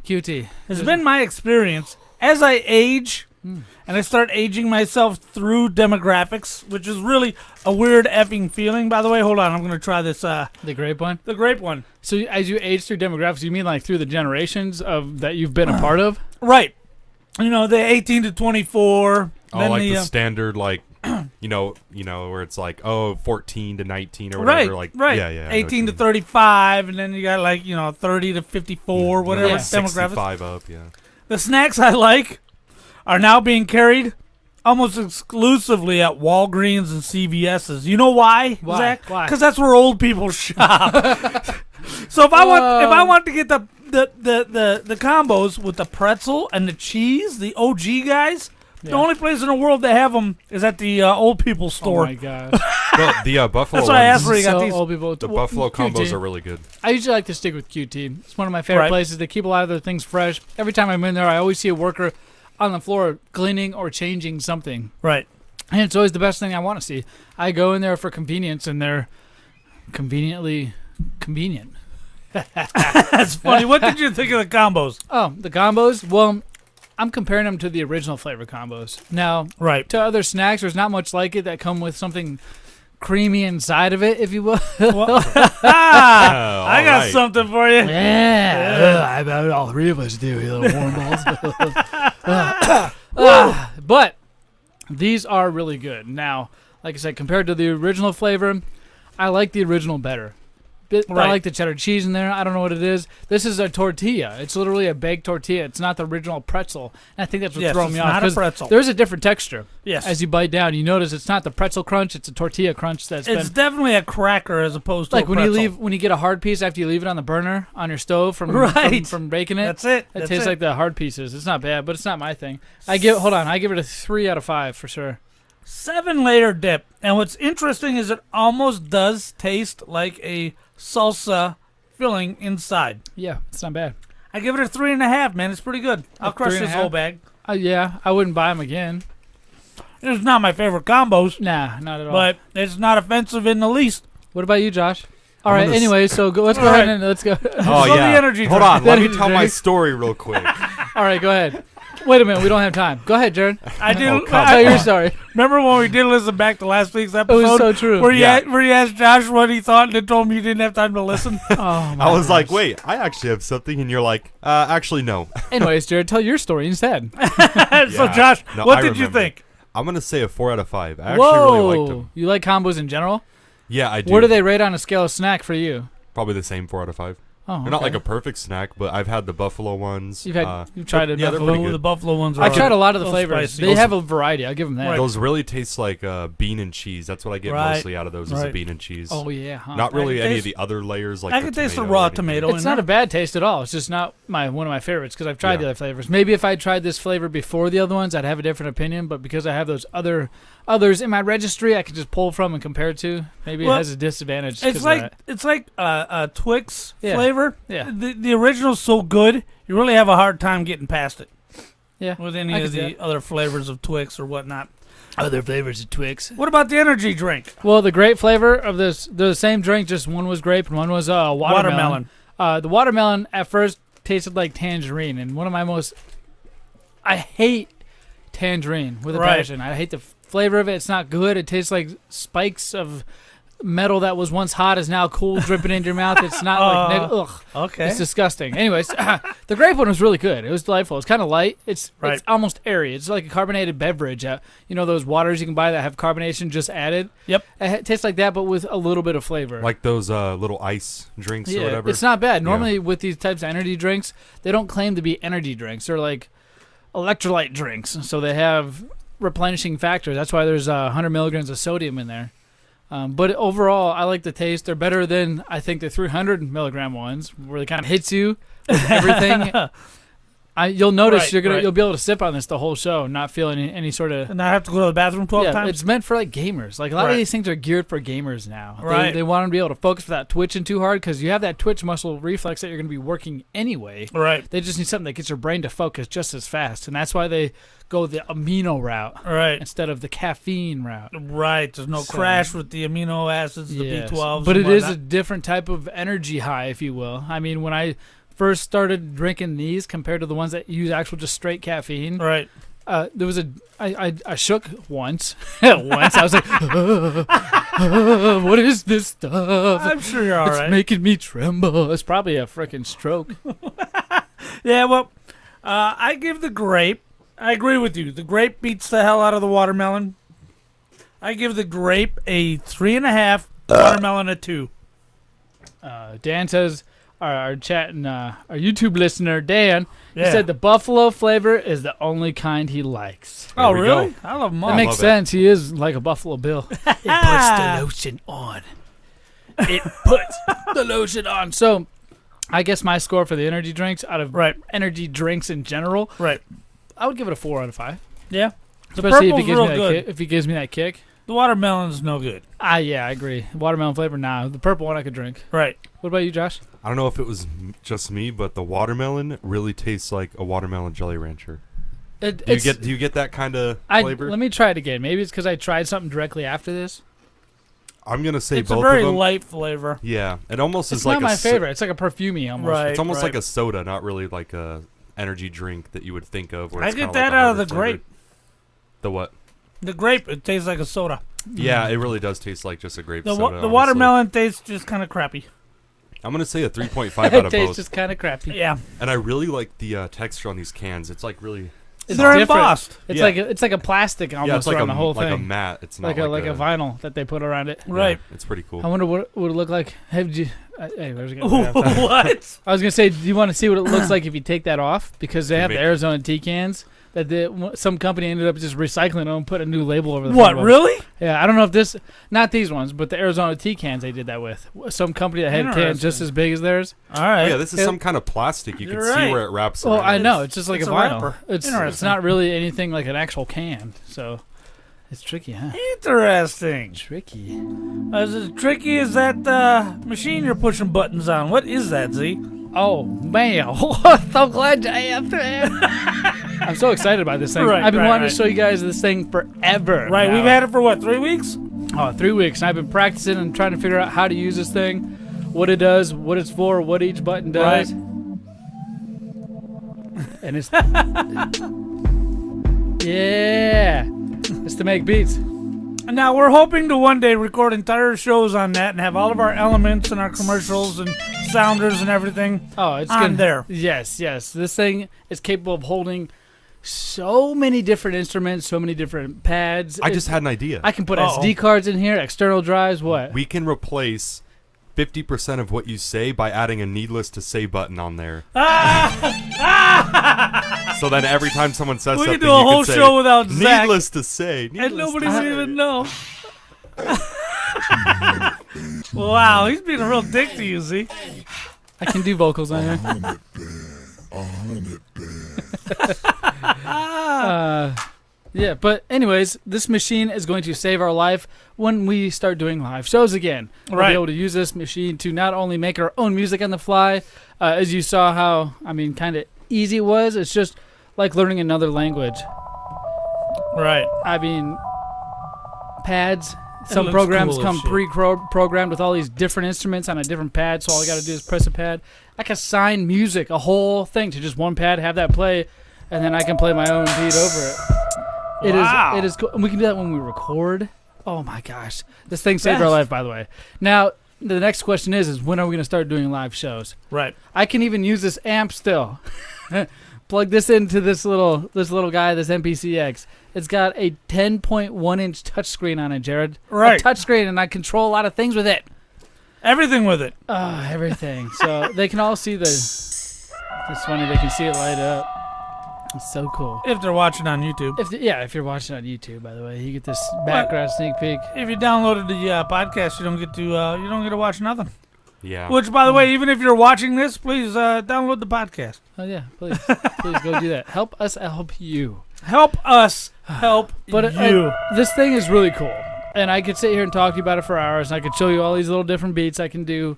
QT.
It's been my experience as I age and I start aging myself through demographics, which is really a weird effing feeling. By the way, hold on, I'm gonna try this.
The grape one?
The grape one.
So as you age through demographics, you mean like through the generations of that you've been a part of?
Right. You know, the 18 to 24.
Oh,
then
like the
the
standard, like, you know, where it's like, 14 to 19 or whatever.
right,
like,
right.
Yeah, I know what
18
you
to
mean.
35, and then you got like 30 to 54, whatever
Yeah.
demographics.
65 up, yeah.
The snacks I like are now being carried almost exclusively at Walgreens and CVS's. You know why,
Why?
Zach?
Why?
Because that's where old people shop. So if I want to get the combos with the pretzel and the cheese, the OG guys, the
Yeah.
only place in the world that have them is at the old people
Oh
store.
my gosh.
Well, the Buffalo
That's why I asked
ones,
where you got
So
these.
old people.
the
well,
Buffalo
QT.
combos are really good.
I usually like to stick with QT. It's one of my favorite
Right.
places. They keep a lot of their things fresh. Every time I'm in there, I always see a worker on the floor cleaning or changing something.
Right.
And it's always the best thing I want to see. I go in there for convenience, and they're conveniently convenient.
That's funny. What did you think of the combos?
Oh, the combos? Well, I'm comparing them to the original flavor combos. Now,
Right.
to other snacks, there's not much like it that come with something creamy inside of it, if you will.
Well, I got
right.
something for you.
Yeah, I bet all three of us do, you little warm balls. But these are really good. Now, like I said, compared to the original flavor, I like the original better. I
Right.
like the cheddar cheese in there. I don't know what it is. This is a tortilla. It's literally a baked tortilla. It's not the original pretzel. And I think that's what's
Yes,
throwing
it's
me off.
not a
'cause
pretzel.
There's a different texture.
Yes.
As you bite down, you notice it's not the pretzel crunch. It's a tortilla crunch that's
It's
been...
definitely a cracker as opposed to
Like
a
when
pretzel.
you get a hard piece after you leave it on the burner on your stove from
Right.
from baking it.
That's it.
It
That's
tastes
it.
like the hard pieces. It's not bad, but it's not my thing. I give it a 3 out of 5 for sure.
7-layer dip. And what's interesting is it almost does taste like a salsa filling inside.
Yeah, it's not bad.
I give it a 3.5, man. It's pretty good. I'll crush this
3.5?
whole bag.
Yeah, I wouldn't buy them again.
It's not my favorite combos,
Nah, not at all.
but it's not offensive in the least.
What about you, Josh? All
I'm
right.
gonna
Anyway, so let's go
All
ahead
right.
and let's go.
Oh,
So
yeah.
the energy
Hold
drink.
on. Let me
Energy
tell my
drink.
story real quick.
All right, go ahead. Wait a minute, we don't have time. Go ahead, Jared.
I did.
Oh, come
Tell
on.
your story.
Remember when we did listen back to last week's episode?
was so true.
Where you,
Yeah.
where you asked Josh what he thought and then told him you didn't have time to listen?
Oh, my
I was like,
gosh.
wait, I actually have something, and you're like, actually, no.
Anyways, Jared, tell your story instead.
So,
Yeah.
Josh,
No,
what
I
did you
remember.
think?
I'm gonna say a 4 out of 5. I actually
Whoa.
really liked them.
You like combos in general?
Yeah, I do.
Where do they rate on a scale of snack for you?
Probably the same 4 out of 5.
Oh,
They're not
okay.
like a perfect snack, but I've had the buffalo ones.
You've tried it.
Yeah, they're
Buffalo.
pretty
The
good.
buffalo ones are
I've tried a lot of the
little
flavors.
spicy.
They have a variety. I'll give them that.
Right.
Those really taste like bean and cheese. That's what I get
Right.
mostly out of those is the
Right.
bean and cheese.
Oh yeah, huh?
Not really
can
any
taste-
of the other layers like
I
the
can taste the
tomato
raw
or anything.
tomato.
It's
in
not
there.
a bad taste at all. It's just not one of my favorites because I've tried
Yeah.
the other flavors. Maybe if I tried this flavor before the other ones, I'd have a different opinion. But because I have those others in my registry, I can just pull from and compare to. Maybe
Well,
it has a disadvantage. 'cause
It's
of
like
that.
a Twix
Yeah.
flavor.
Yeah.
The original's so good, you really have a hard time getting past it
Yeah.
with any
I
of
can see
the
that.
other flavors of Twix or whatnot.
Other flavors of Twix.
What about the energy drink?
Well, the grape flavor of this, the same drink, just one was grape and one was watermelon. The watermelon at first tasted like tangerine, and I hate tangerine with a
Right.
passion. I hate the flavor of it. It's not good. It tastes like spikes of metal that was once hot is now cool dripping into your mouth. It's not ugh.
Okay.
It's disgusting. Anyways, the grape one was really good. It was delightful. It's kind of light. It's
Right.
it's almost airy. It's like a carbonated beverage. You know those waters you can buy that have carbonation just added?
Yep.
It tastes like that, but with a little bit of flavor.
Like those little ice drinks or
yeah,
whatever.
it's not bad. Normally with these types of energy drinks, they don't claim to be energy drinks. They're like electrolyte drinks. So they have replenishing factors. That's why there's 100 milligrams of sodium in there. But overall, I like the taste. They're better than, I think, the 300 milligram ones, where it kind of hits you with everything. You'll notice
Right,
you'll be able to sip on this the whole show, and not feel any sort of.
And I have to go to the bathroom 12
Yeah,
times?
it's meant for like gamers. Like a lot of
Right.
these things are geared for gamers now.
Right.
They want them to be able to focus without twitching too hard because you have that twitch muscle reflex that you're going to be working anyway.
Right.
They just need something that gets your brain to focus just as fast, and that's why they go the amino route
Right.
instead of the caffeine route.
Right. There's no
So-
crash with the amino acids, the
Yes.
B12s.
But
and
it is a
whatnot.
different type of energy high, if you will. I mean, when I first started drinking these compared to the ones that use actual just straight caffeine,
Right.
there was I shook once. Once I was like, what is this stuff?
I'm sure you're all
It's
right.
making me tremble. It's probably a freaking stroke.
Yeah, well, I give the grape. I agree with you. The grape beats the hell out of the watermelon. I give the grape a 3.5, watermelon a 2.
Dan says, our chat and our YouTube listener, Dan, he
Yeah.
said the buffalo flavor is the only kind he likes.
Oh,
we
really?
go.
I love them all.
That makes
love it.
sense. He is like a Buffalo Bill. It puts the lotion on. It puts the lotion on. So, I guess my score for the energy drinks, out of
Right.
energy drinks in general,
Right.
I would give it a 4 out of 5.
Yeah. The
Especially
purple's real good.
if he gives me that kick.
The watermelon's no good.
Yeah, I agree. Watermelon flavor, nah. The purple one I could drink.
Right.
What about you, Josh?
I don't know if it was just me, but the watermelon really tastes like a watermelon Jelly Rancher. Do you get that kind of flavor?
Let me try it again. Maybe it's because I tried something directly after this.
I'm gonna say
It's
both
a very
of them.
light flavor.
Yeah, it almost
It's
is like
not my
a
favorite. It's like a perfumey almost.
Right.
It's almost
right.
like a soda, not really like a energy drink that you would think of. Where
I
it's
get
kinda
that
like
out of the
harder flavored.
grape.
The what?
The grape, it tastes like a soda.
Yeah, it really does taste like just a grape
The
soda.
the
honestly.
watermelon tastes just kind of crappy.
I'm gonna say a 3.5 out
It
of
tastes
both.
just kind of crappy.
Yeah.
And I really like the texture on these cans. It's like really
It's
They're
different.
embossed.
It's
Yeah.
like a plastic almost
Yeah, it's like
around the whole
like
thing.
a mat. It's not
like a vinyl that they put around it.
Right.
Yeah, it's pretty cool.
I wonder what it would look like. Have you? Anyways,
What?
I was gonna say, do you want to see what it looks like if you take that off? Because they have the
Maybe.
Arizona tea cans that some company ended up just recycling them and put a new label over the
What,
front of them.
really?
Yeah, I don't know if this, not these ones, but the Arizona tea cans they did that with. Some company that had cans just
Interesting.
as big as theirs.
All right.
Oh, yeah, this is some kind of plastic. You can
You're
see
right.
where it wraps
Well,
around.
I know it's just like
it's
a
a
vinyl.
wrapper.
It's
Interesting.
not really anything like an actual can, so it's tricky, huh?
Interesting.
Tricky.
As tricky as that machine you're pushing buttons on. What is that, Z?
Oh man, so glad you asked, man. I'm so excited about this thing.
Right,
I've been
right,
wanting
right.
to show you guys this thing forever.
Right,
now.
we've had it for what, 3 weeks?
3 weeks, and I've been practicing and trying to figure out how to use this thing, what it does, what it's for, what each button does.
Right.
And it's yeah, it's to make beats.
Now, we're hoping to one day record entire shows on that and have all of our elements and our commercials and sounders and everything
Oh, it's
on
gonna,
there.
Yes. This thing is capable of holding so many different instruments, so many different pads.
I just had an idea.
I can put
Uh-oh.
SD cards in here, external drives. What?
We can replace 50% of what you say by adding a needless to say button on there. So then every time someone says
We
something,
could do a
you
whole
can say,
show without Zach.
needless to say.
And
Needless
nobody
to
would
say.
even know. Wow, he's being a real dick to you, Z.
I can do vocals on here. Yeah, but anyways, this machine is going to save our life when we start doing live shows again. We'll
Right.
be able to use this machine to not only make our own music on the fly, as you saw how, kind of easy it was. It's just like learning another language.
Right.
Pads.
It
Some
looks
programs
cool as
come
shit.
pre-programmed with all these different instruments on a different pad, so all I got to do is press a pad. I can assign music, a whole thing, to just one pad, have that play, and then I can play my own beat over it.
Wow.
It is cool. And we can do that when we record. Oh my gosh. This thing saved our
Best.
life, by the way. Now, the next question is when are we going to start doing live shows?
Right.
I can even use this amp still. Plug this into this little guy, this MPC X. It's got a 10.1-inch touchscreen on it, Jared.
Right.
A touchscreen, and I control a lot of things with it.
Everything with it.
Everything. So they can all see the... It's funny, they can see it light up. It's so cool.
If they're watching on YouTube.
If you're watching on YouTube, by the way, you get this background sneak peek.
If you downloaded the podcast, you don't get to watch nothing.
Yeah.
Which, by the way, even if you're watching this, please download the podcast.
Oh yeah, please go do that. Help us help you.
Help us help
But
you.
this thing is really cool, and I could sit here and talk to you about it for hours. And I could show you all these little different beats I can do,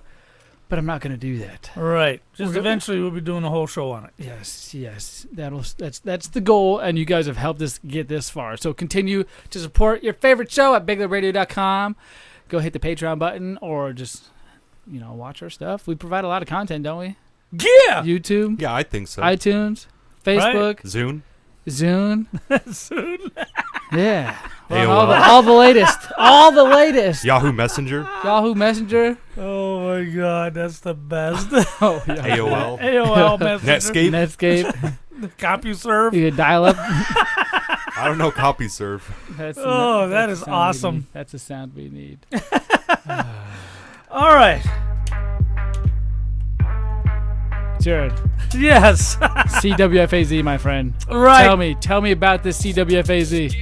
but I'm not going to do that.
Right. Just eventually we'll be doing a whole show on it.
Yes. That's the goal, and you guys have helped us get this far. So continue to support your favorite show at BigLipRadio.com. Go hit the Patreon button, or just watch our stuff. We provide a lot of content, don't we?
Yeah.
YouTube,
Yeah, I think so.
iTunes, Facebook,
Zune.
Zune.
Soon.
Yeah.
AOL.
All the latest. All the latest.
Yahoo Messenger.
Yahoo Messenger.
Oh my God, that's the best.
Oh, yeah.
AOL.
AOL Messenger.
Netscape.
Netscape.
CompuServe.
You could dial up.
I don't know CompuServe.
That is
the sound we
awesome.
need. That's the sound we need.
All right.
Jared.
Yes.
CWFAZ, my friend.
Right.
Tell me about this CWFAZ.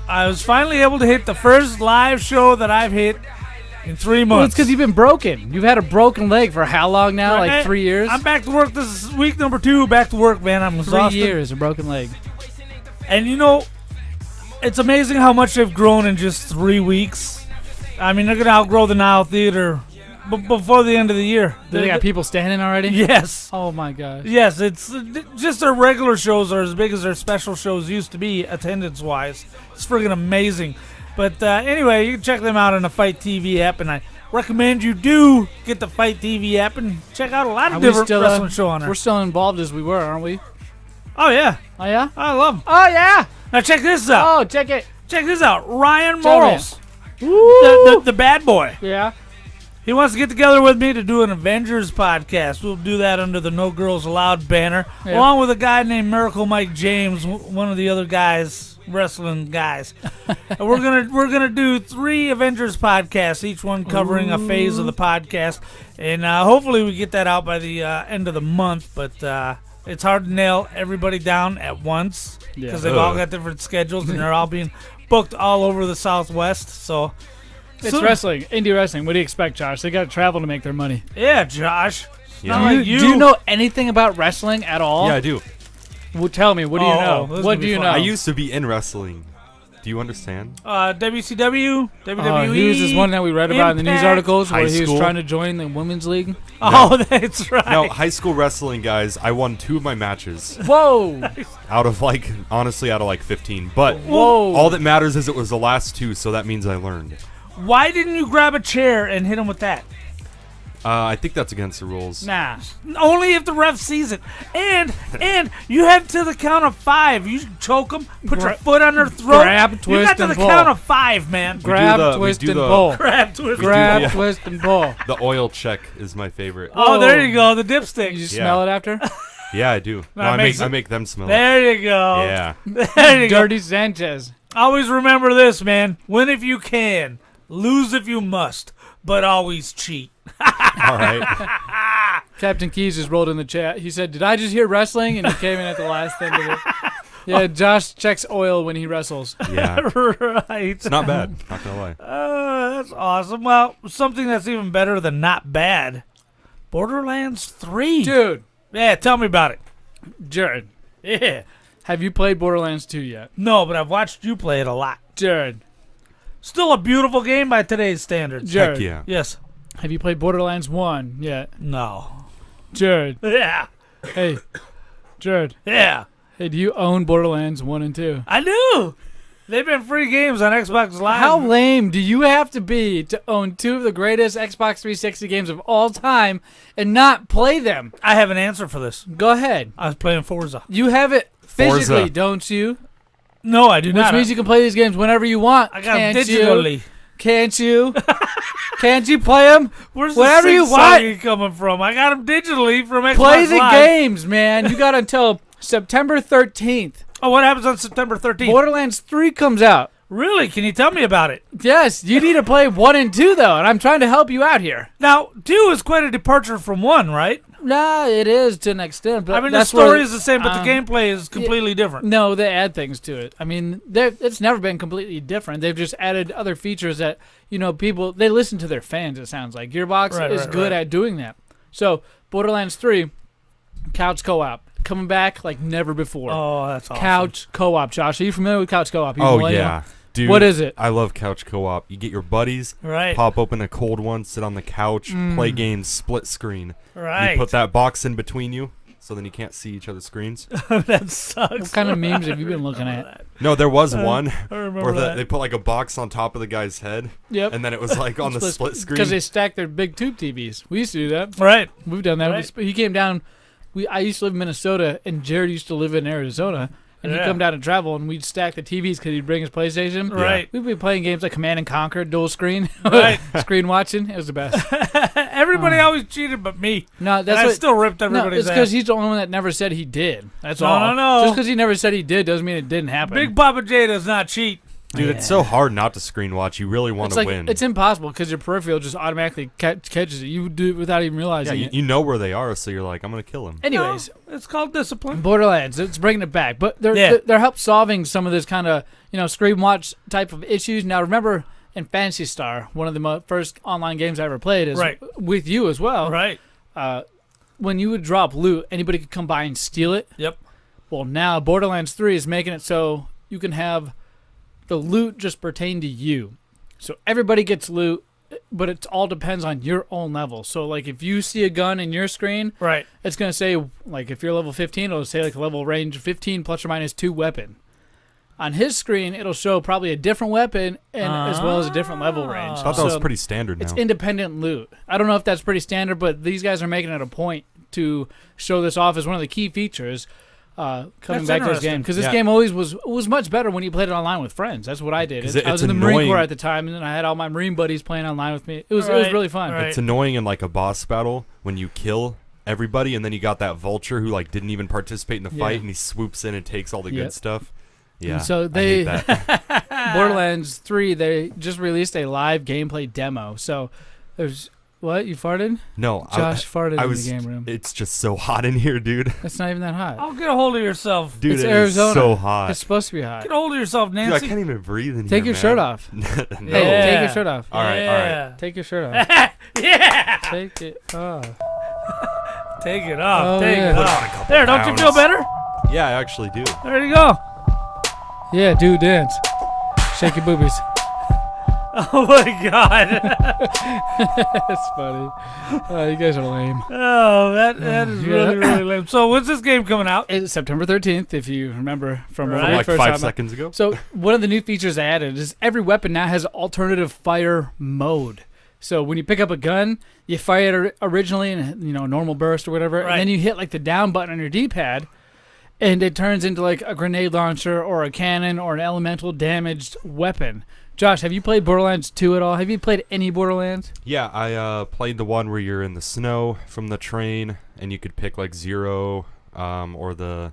I was finally able to hit the first live show that I've hit in 3 months.
Well, it's because you've been broken. You've had a broken leg for how long now?
Right.
Like 3 years?
I'm back to work. This is week number 2. Back to work, man. I'm
3
exhausted.
years, a broken leg.
And it's amazing how much they've grown in just 3 weeks. I mean, they're going to outgrow the Nile Theater before the end of the year.
They got people standing already?
Yes.
Oh, my gosh.
Yes, it's just their regular shows are as big as their special shows used to be, attendance-wise. It's friggin' amazing. But anyway, you can check them out on the Fight TV app, and I recommend you do get the Fight TV app and check out a lot of different wrestling shows on there.
We're still involved as we were, aren't we?
Oh, yeah.
Oh, yeah?
I love them.
Oh, yeah.
Now, check this out.
Oh, check it.
Check this out. Ryan
Show me.
Morals. The bad boy.
Yeah.
He wants to get together with me to do an Avengers podcast. We'll do that under the No Girls Allowed banner, along with a guy named Miracle Mike James, one of the other guys, wrestling guys. And we're gonna do 3 Avengers podcasts, each one covering a phase of the podcast, and hopefully we get that out by the end of the month. But it's hard to nail everybody down at once because they've all got different schedules and they're all being booked all over the Southwest. So.
It's wrestling, indie wrestling. What do you expect, Josh? They got to travel to make their money.
Yeah, Josh.
Yeah.
Like
Do you know anything about wrestling at all?
Yeah, I do.
Well, tell me. What do you know? What do you know?
I used to be in wrestling. Do you understand?
WCW, WWE.
He was this one that we read about in the news articles where he was trying to join the women's league.
Oh, that's right.
No, high school wrestling, guys. I won 2 of my matches.
Whoa.
Out of 15. But
Whoa.
all that matters is it was the last 2, so that means I learned.
Why didn't you grab a chair and hit him with that?
I think that's against the rules.
Nah.
Only if the ref sees it. And you have to the count of 5. You choke them, put your foot on their throat.
Grab, twist,
you got to
and
the
pull.
count of 5, man.
Grab, twist, and pull.
Grab, twist,
Grab, twist, and pull.
The oil check is my favorite.
Oh, there you go. The dipstick.
You smell it after?
Yeah, I do. No, I make them smell it.
There you go.
Yeah.
There you go.
Dirty Sanchez.
Always remember this, man. Win if you can. Lose if you must. But always cheat.
All right.
Captain Keys just rolled in the chat. He said, "Did I just hear wrestling?" And he came in at the last end of it. Yeah, Josh checks oil when he wrestles.
Yeah.
Right.
It's not bad. Not going to lie.
That's awesome. Well, something that's even better than not bad. Borderlands 3.
Dude.
Yeah, tell me about it.
Jared.
Yeah.
Have you played Borderlands 2 yet?
No, but I've watched you play it a lot.
Jared.
Still a beautiful game by today's standards.
Jared.
Heck yeah.
Yes.
Have you played Borderlands 1 yet?
No.
Jared.
Yeah.
Hey. Jared.
Yeah.
Hey, do you own Borderlands 1 and 2?
I do. They've been free games on Xbox Live.
How lame do you have to be to own 2 of the greatest Xbox 360 games of all time and not play them?
I have an answer for this.
Go ahead.
I was playing Forza.
You have it physically,
Forza.
don't you?
No, I do
Which
not.
means you can play these games whenever you want.
I got them
Can't
digitally.
You? Can't you? Can't you play them?
Where's
whenever
the
you
want coming from? I got them digitally from Xbox
Play the
Live.
games, man. You got until September 13th.
Oh, what happens on September 13th?
Borderlands 3 comes out.
Really? Can you tell me about it?
Yes, you need to play 1 and 2, though, and I'm trying to help you out here.
Now, 2 is quite a departure from 1, right?
Nah, it is to an extent. But
I mean, the
that's
story
where,
is the same, but the gameplay is completely different.
No, they add things to it. I mean, it's never been completely different. They've just added other features that, people, they listen to their fans, it sounds like. Gearbox is good at doing that. So, Borderlands 3, couch co-op. Coming back like never before.
Oh, that's awesome.
Couch co-op, Josh. Are you familiar with couch co-op?
Yeah. Dude,
what is it?
I love couch co-op. You get your buddies, pop open a cold one, sit on the couch, play games, split screen.
Right.
You put that box in between you, so then you can't see each other's screens.
That sucks.
What kind of memes have you been looking at?
No, there was one
where
they put like a box on top of the guy's head.
Yep.
And then it was like on the split screen.
Because they stacked their big tube TVs. We used to do that.
Right.
We've done that.
Right.
He came down. I used to live in Minnesota, and Jared used to live in Arizona. And he'd come down and travel, and we'd stack the TVs because he'd bring his PlayStation.
Right.
We'd be playing games like Command and Conquer, dual screen,
right.
Screen watching. It was the best.
Everybody always cheated but me.
No, that's
I still ripped everybody's
it's because he's the only one that never said he did. That's all.
No.
Just because he never said he did doesn't mean it didn't happen.
Big Papa J does not cheat.
Dude, it's so hard not to screen watch. You really want to win.
It's impossible because your peripheral just automatically catches it. You do it without even realizing it.
You know where they are, so you're like, I'm going to kill them.
Anyways,
it's called discipline.
Borderlands, it's bringing it back. But they're help solving some of this kind of, screen watch type of issues. Now, remember in Phantasy Star, one of the first online games I ever played is with you as well.
Right.
When you would drop loot, anybody could come by and steal it.
Yep.
Well, now Borderlands 3 is making it so you can have the loot just pertain to you. So everybody gets loot, but it all depends on your own level. So, like, if you see a gun in your screen, it's going to say, like, if you're level 15, it'll say, like, level range 15 plus or minus 2 weapon. On his screen, it'll show probably a different weapon and as well as a different level range.
I thought that was pretty standard now.
It's independent loot. I don't know if that's pretty standard, but these guys are making it a point to show this off as one of the key features. coming
That's
back to this game
interesting.
because this game always was much better when you played it online with friends. That's what I did.
'Cause
I was
it's
in the Marine
annoying.
Corps at the time, and then I had all my Marine buddies playing online with me. It was
Right,
really fun.
right.
It's annoying in like a boss battle when you kill everybody and then you got that vulture who like didn't even participate in the
Yeah.
fight and he swoops in and takes all the
Yep.
good stuff. Yeah.
And so
I
they
hate that.
Borderlands 3, they just released a live gameplay demo. So there's what you farted?
No,
Josh farted
I
in
was.
the game room.
It's just so hot in here, dude.
It's not even that hot.
I'll get a hold of yourself.
Dude,
It's
it is
Arizona.
so hot.
It's supposed to be hot.
Get a hold of yourself,
Dude, I
Nancy.
can't even breathe in here.
Take your
man.
shirt off.
No.
Hey, take your shirt off.
All right, all right.
Take your shirt off.
Yeah.
Take it off.
Take it off.
Oh,
Take
yeah.
it
Put on a
off.
couple
There, don't you feel
pounds.
better?
Yeah, I actually do.
There you go.
Yeah, do dance. Shake your boobies.
Oh my God.
That's funny. You guys are lame.
Oh, that is
Yeah.
really, really lame. So when's this game coming out?
It's September 13th, if you remember from when
Right.
we
Like
first
5
time.
seconds ago.
So one of the new features they added is every weapon now has alternative fire mode. So when you pick up a gun, you fire it originally in normal burst or whatever,
Right.
and then you hit like the down button on your D-pad, and it turns into like a grenade launcher or a cannon or an elemental damaged weapon. Josh, have you played Borderlands 2 at all? Have you played any Borderlands?
Yeah, I played the one where you're in the snow from the train, and you could pick like Zero, or the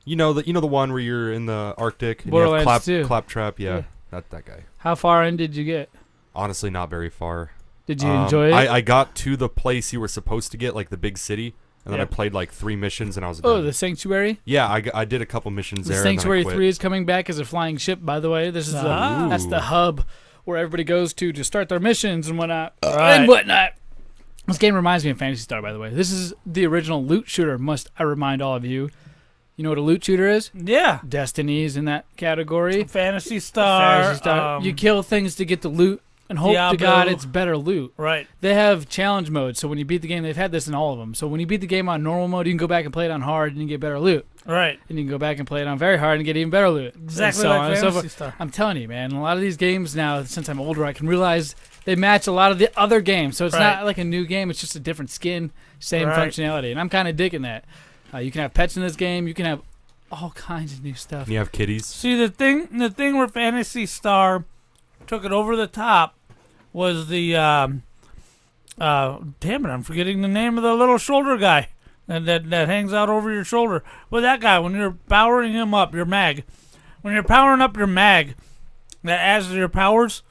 one where you're in the Arctic. And
Borderlands
you have
2.
Claptrap. Yeah,
Yeah.
that guy.
How far in did you get?
Honestly, not very far.
Did you enjoy it?
I got to the place you were supposed to get, like the big city, and then
Yep.
I played like 3 missions, and I was
Oh,
done.
the Sanctuary?
Yeah, I did a couple missions
The
there. and then I
Sanctuary
quit.
3 is coming back as a flying ship, by the way. This is that's the
Ooh.
hub where everybody goes to start their missions and whatnot.
Right.
And whatnot. This game reminds me of Phantasy Star, by the way. This is the original loot shooter, must I remind all of you. You know what a loot shooter is?
Yeah.
Destiny's in that category.
Fantasy Star.
Phantasy Star. You kill things to get the loot and hope to
Diablo.
God it's better loot.
Right.
They have challenge mode, so when you beat the game, they've had this in all of them. So when you beat the game on normal mode, you can go back and play it on hard and you get better loot.
Right.
And you can go back and play it on very hard and get even better loot.
Exactly
And so
like
on and so
Phantasy
forth.
Star.
I'm telling you, man, a lot of these games now, since I'm older, I can realize they match a lot of the other games. So it's
Right.
not like a new game, it's just a different skin, same
Right.
functionality. And I'm kind of digging that. You can have pets in this game, you can have all kinds of new stuff.
And you have kitties.
See, the thing where Phantasy Star took it over the top was the damn it, I'm forgetting the name of the little shoulder guy that hangs out over your shoulder. Well, that guy, when you're powering him up, your mag, when you're powering up your mag, that adds to your powers,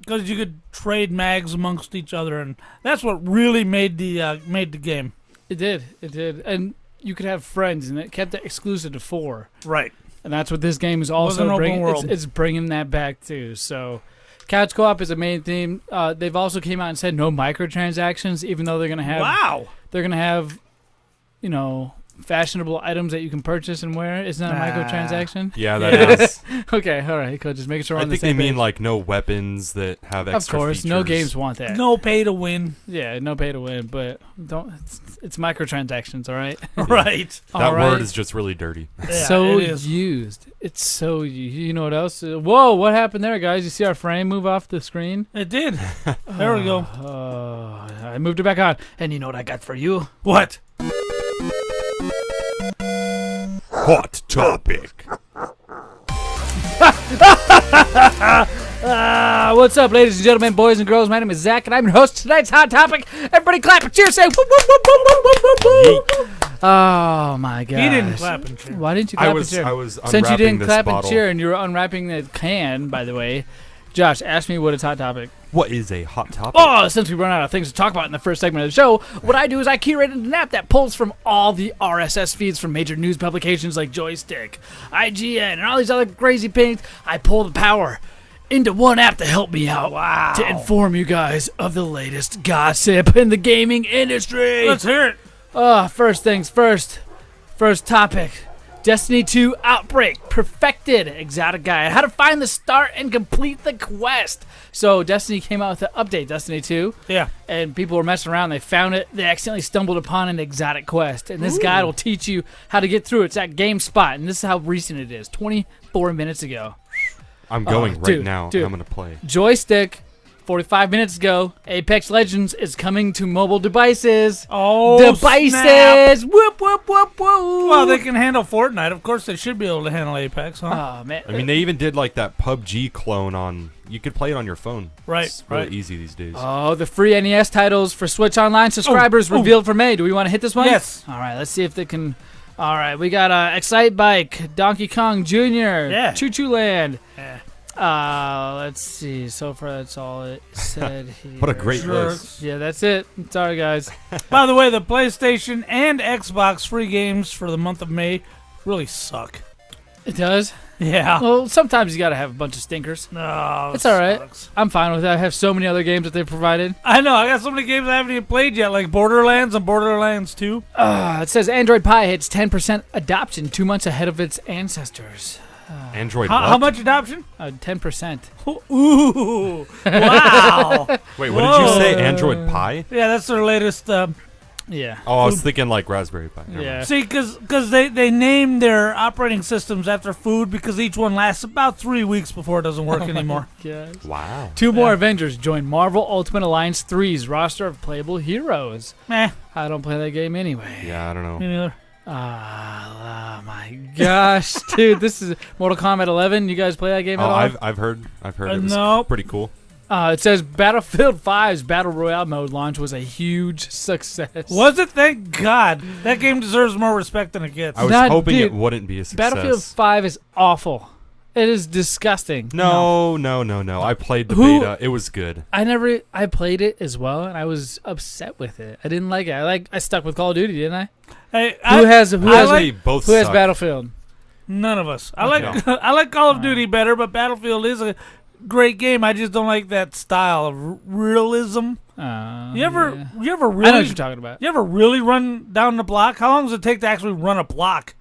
because you could trade mags amongst each other, and that's what really made the game.
It did, and you could have friends, and it kept it exclusive to 4.
Right.
And that's what this game is
an
also
open
bringing.
world.
It's bringing that back too. So, couch co-op is a main theme. They've also came out and said no microtransactions, even though they're gonna have.
Wow.
They're gonna have, fashionable items that you can purchase and wear. Isn't that a microtransaction?
Yeah, that is.
Okay, all right, cool. Just making sure we're
I
on the
think they
same
mean
page.
like no weapons that have
Of
extra
course,
features.
no games want that.
No pay to win.
Yeah, no pay to win, but don't. It's microtransactions, all right.
Right.
That
All right.
word is just really dirty.
Yeah,
So
it is.
used. It's so used. You know what else? Whoa, what happened there, guys? You see our frame move off the screen?
It did. There we go.
I moved it back on. And you know what I got for you?
What?
Hot topic.
What's up, ladies and gentlemen, boys and girls? My name is Zach, and I'm your host of tonight's Hot Topic. Everybody clap and cheer. Say whoop, whoop, whoop, whoop, whoop, whoop, whoop, whoop. Oh, my God.
He didn't clap and cheer.
Why didn't you clap and cheer?
I was
Since you
unwrapping
didn't
this
clap
bottle.
and cheer and you were unwrapping the can, by the way, Josh, ask me what is Hot Topic.
What is a hot topic?
Oh, since we run out of things to talk about in the first segment of the show, what I do is I curated an app that pulls from all the RSS feeds from major news publications like Joystick, IGN, and all these other crazy things. I pull the power into one app to help me out.
Wow.
To inform you guys of the latest gossip in the gaming industry.
Let's hear it.
First things first. First topic. Destiny 2 Outbreak perfected exotic guide. How to find the start and complete the quest. So Destiny came out with an update, Destiny 2.
Yeah.
And people were messing around. They found it. They accidentally stumbled upon an exotic quest. And this guide will teach you how to get through it. It's at GameSpot. And this is how recent it is. 24 minutes ago.
I'm going right
dude,
now.
dude.
I'm going to play.
Joystick 45 minutes ago, Apex Legends is coming to mobile devices.
Oh,
devices!
snap.
Whoop, whoop, whoop, whoop.
Well, they can handle Fortnite. Of course, they should be able to handle Apex, huh?
Oh, man.
I mean, they even did like that PUBG clone on. You could play it on your phone.
Right,
It's really
right.
easy these days.
Oh, the free NES titles for Switch Online subscribers revealed for May. Do we want to hit this one?
Yes.
All right, let's see if they can. All right, we got Excite Bike, Donkey Kong Jr.,
Yeah.
Choo Choo Land.
Yeah.
Let's see. So far, that's all it said here.
What a great
Sure.
list.
Yeah, that's it. Sorry, guys.
By the way, the PlayStation and Xbox free games for the month of May really suck.
It does?
Yeah.
Well, sometimes you got to have a bunch of stinkers.
No,
It's all right.
sucks.
I'm fine with that. I have so many other games that they've provided.
I know. I got so many games I haven't even played yet, like Borderlands and Borderlands 2.
It says Android Pie hits 10% adoption 2 months ahead of its ancestors.
Android
How,
what?
how much adoption?
10%.
Ooh. Wow.
Wait, what did you say?
Whoa.
Android Pie?
Yeah, that's their latest.
Yeah.
Oh, I was thinking like Raspberry Pi. Never
Yeah.
mind.
See, because they name their operating systems after food because each one lasts about 3 weeks before it doesn't work anymore.
Gosh.
Wow.
2 more Avengers join Marvel Ultimate Alliance 3's roster of playable heroes.
Meh,
I don't play that game anyway.
Yeah, I don't know.
me neither.
Oh my gosh, dude! This is Mortal Kombat 11. You guys play that game at all?
I've heard it was
Nope.
pretty cool.
It says Battlefield 5's Battle Royale mode launch was a huge success.
Was it? Thank God. That game deserves more respect than it gets.
I was
Not-
hoping
dude,
it wouldn't be a success.
Battlefield 5 is awful. It is disgusting.
No. I played the
Who-
beta. It was good.
I played it as well, and I was upset with it. I didn't like it. I stuck with Call of Duty, didn't I?
Hey,
Who has
Actually, both
who has
suck.
Battlefield?
none of us. I like I like Call of Duty better, but Battlefield is a great game. I just don't like that style of realism. You ever
yeah.
really?
I know what you're talking about.
You ever really run down the block? How long does it take to actually run a block?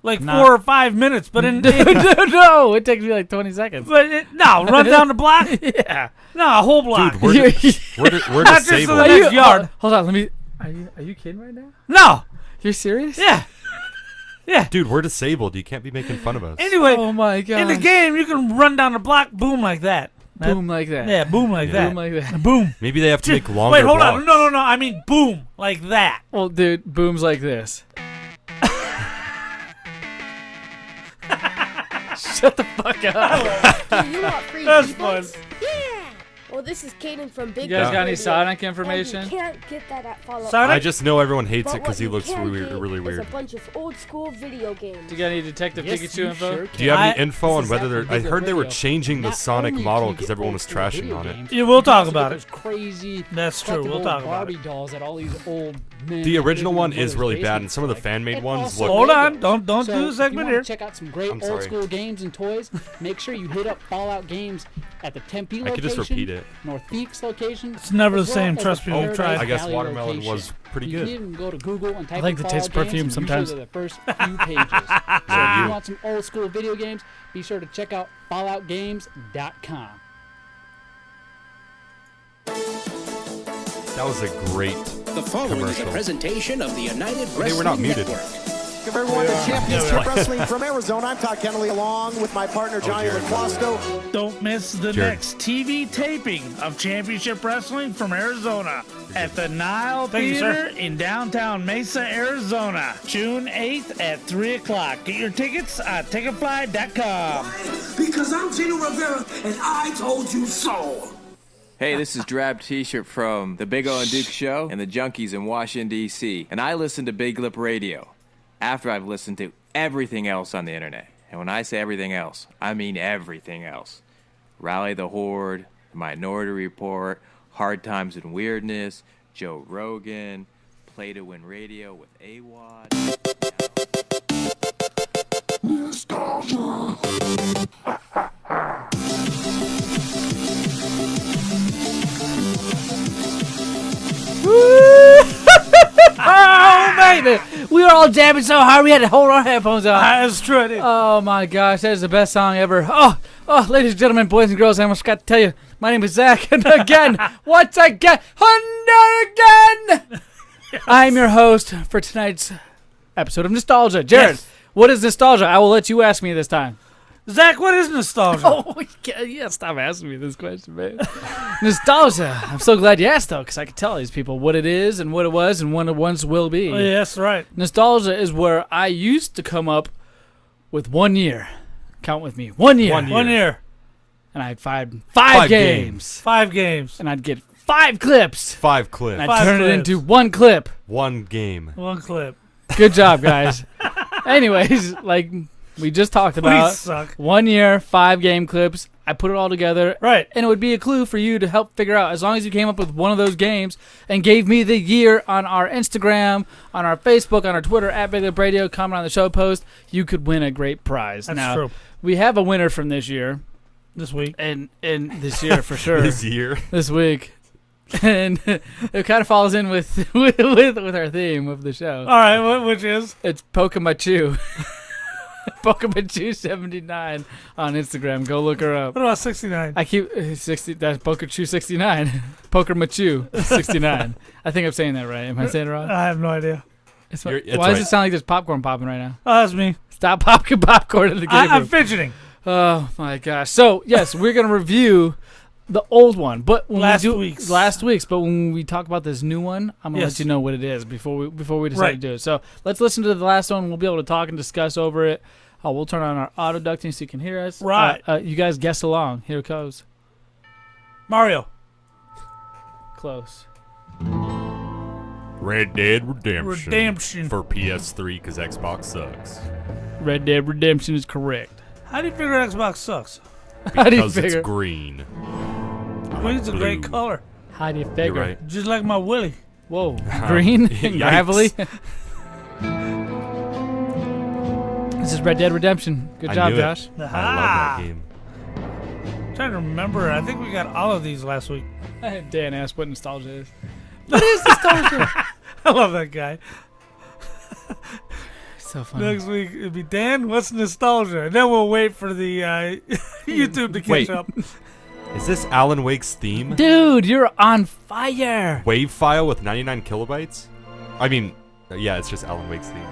Like
Not-
4 or 5 minutes, but in
No, it takes me like 20 seconds.
no, run down the block.
Yeah.
No, a whole block.
Dude, we're
Not just
disabled.
the next yard.
Hold on, let me. Are you kidding right now?
No.
You're serious?
Yeah. Yeah.
Dude, we're disabled. You can't be making fun of us.
Anyway,
Oh my god.
in the game, you can run down the block, boom like that.
Boom like that.
Yeah, boom like that.
Boom like that.
Boom.
Maybe they have to make longer
Wait, hold
blocks.
on. No. I mean boom like that.
Well, dude, booms like this. Shut the fuck up.
Do you want free
That's
V-Bucks?
fun.
Yeah. Well, this is Caden from Big
You guys
Bad
got any
Radio,
Sonic
and
information?
You can't get that at Fallout.
Sonic?
I just know everyone hates
But
it because
what
he
you
looks
can
really,
get
really
is
weird.
a bunch of old school video games.
Do you got any Detective Pikachu info?
Do you have any
I-
info on
This is
whether
Zach from
I
Big
heard they were
Radio.
changing the
Not
Sonic
only
model
can you
because
get
everyone
old
was
school
trashing
video
on it.
games,
Yeah, we'll
you can
talk
also
about
get
it.
those crazy.
That's true. We'll
collectible
talk about
Barbie
it.
dolls that all these old men.
The
have
original
hidden in
one
their
is really
mother's
bad, and some of the
basements,
fan-made
and
ones
also
look.
Hold on.
Legos.
Don't do
So
the
if
segment
you
here.
want to check out some great
I'm
old
sorry.
school games and toys, make sure you hit up Fallout Games at the Tempe
I
location,
could just repeat it.
North Phoenix location.
It's never
as
the
well
same,
as
trust
the
me, we've
Paradise
tried.
I guess
Valley
Watermelon
location.
was pretty
You
good.
can even go to Google and type
like
in
the taste of
Fallout
perfume
Games, and
sometimes.
usually they're the first few pages. So if
you.
you want some old school video games, be sure to check out FalloutGames.com.
That was a great.
The following is a
Commercial.
presentation of the United
They
Wrestling
were not muted.
Network.
Welcome everyone to Championship Wrestling from Arizona. I'm Todd Kennelly along with my partner Johnny
Jared,
LaQuasto.
Don't miss the
Jared.
next TV taping of Championship Wrestling from Arizona at the Nile Theater in downtown Mesa, Arizona, June 8th at 3 o'clock. Get your tickets at ticketfly.com.
Because I'm Gino Rivera and I told you so.
Hey, this is Drab T-shirt from the Big O and Duke Show and the Junkies in Washington, D.C. And I listen to Big Lip Radio after I've listened to everything else on the internet. And when I say everything else, I mean everything else. Rally the Horde, The Minority Report, Hard Times and Weirdness, Joe Rogan, Play to Win Radio with AWOD.
Oh, baby. We were all jamming so hard we had to hold our headphones on.
That's true.
Oh, my gosh. That is the best song ever. Oh, ladies and gentlemen, boys and girls, I almost forgot to tell you, my name is Zach. And again, once again, I'm your host for tonight's episode of Nostalgia. Jared,
Yes.
what is nostalgia? I will let you ask me this time.
Zach, what is nostalgia?
Oh, yeah, stop asking me this question, man. Nostalgia. I'm so glad you asked, though, because I can tell these people what it is and what it was and what it once will be.
Oh, yeah, that's right.
Nostalgia is where I used to come up with 1 year. Count with me. 1 year.
1 year.
And I had five games.
5 games.
And I'd get 5 clips.
5 clips.
And I'd turn it into 1 clip.
1 game.
1 clip.
Good job, guys. Anyways, like we just talked about, 1 year, 5 game clips. I put it all together.
Right.
And it would be a clue for you to help figure out, as long as you came up with one of those games and gave me the year on our Instagram, on our Facebook, on our Twitter, at Big Lip Radio, comment on the show post, you could win a great prize.
That's true.
We have a winner from this year.
This week.
And this year, for sure.
This year.
This week. And it kind of falls in with our theme of the show.
All right, which is?
It's Pokemachu. Pokemachu79 on Instagram. Go look her up.
What about 69?
I keep 60. That's Pokemachu69. Pokemachu69. I think I'm saying that right. Am I saying it wrong?
I have no idea.
Why does it sound like there's popcorn popping right now?
Oh, that's me.
Stop popping popcorn in the game room.
I'm fidgeting.
Oh my gosh. So yes, we're gonna review the old one, but when last week's. But when we talk about this new one, I'm gonna let you know what it is before we decide to do it. So let's listen to the last one. We'll be able to talk and discuss over it. We'll turn on our auto ducting so you can hear us.
Right.
You guys guess along. Here it goes.
Mario.
Close.
Red Dead Redemption. For PS3 because Xbox sucks.
Red Dead Redemption is correct.
How do you figure Xbox sucks?
Because it's green.
Green's a great color.
How do you figure?
You're right.
Just like my Willie.
Whoa. Green and gravelly. This is Red Dead Redemption. Good job, Josh.
I love that game.
I'm trying to remember. I think we got all of these last week.
Dan asked what nostalgia is. What is nostalgia?
I love that guy.
So funny.
Next week it'll be Dan. What's nostalgia? And then we'll wait for the YouTube to catch up.
Is this Alan Wake's theme?
Dude, you're on fire.
Wave file with 99 kilobytes? I mean, yeah, it's just Alan Wake's theme.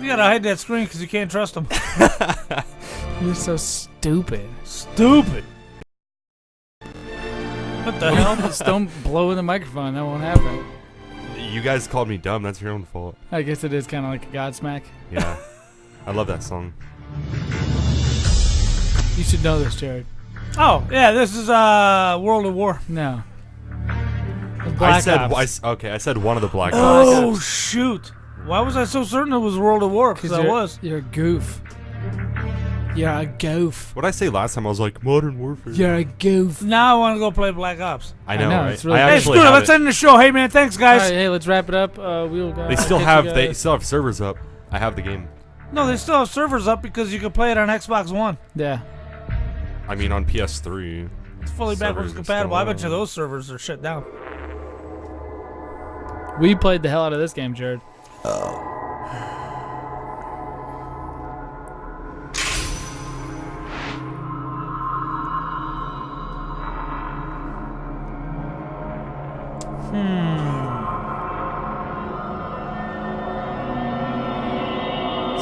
You gotta hide that screen because you can't trust him.
You're so stupid.
Stupid. What the hell?
Just don't blow in the microphone. That won't happen.
You guys called me dumb. That's your own fault.
I guess it is kind of like a Godsmack.
Yeah. I love that song.
You should know this, Jared.
Oh, yeah, this is World of War.
No.
I said one of the Black Ops.
Oh, shoot. Why was I so certain it was World of War? Because I was.
You're a goof. You're a goof.
What did I say last time? I was like, Modern Warfare.
You're a goof.
Now I want to go play Black Ops.
I know, right?
It's really
hey, screw it. Let's end the show. Hey, man, thanks, guys.
All right, hey, let's wrap it up.
They still have servers up. I have the game.
No, they still have servers up because you can play it on Xbox One.
Yeah.
I mean, on PS3.
It's fully backwards compatible. I bet you those servers are shut down.
We played the hell out of this game, Jared.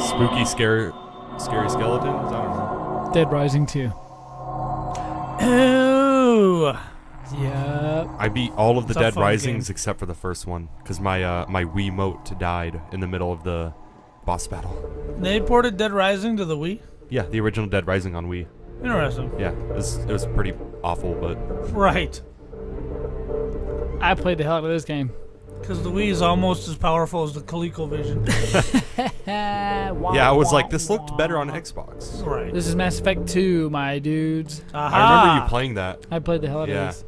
Spooky, scary skeletons? I don't know.
Dead Rising 2.
Ooh.
Yep.
I beat all of the Dead Risings except for the first one because my my Wiimote died in the middle of the boss battle.
They ported Dead Rising to the Wii?
Yeah, the original Dead Rising on Wii.
Interesting.
Yeah, it was pretty awful, but...
Right.
I played the hell out of this game.
Because the Wii is almost as powerful as the ColecoVision.
Yeah, I was like, this looked better on Xbox.
Right.
This is Mass Effect 2, my dudes.
Aha.
I remember you playing that.
I played the hell out of this.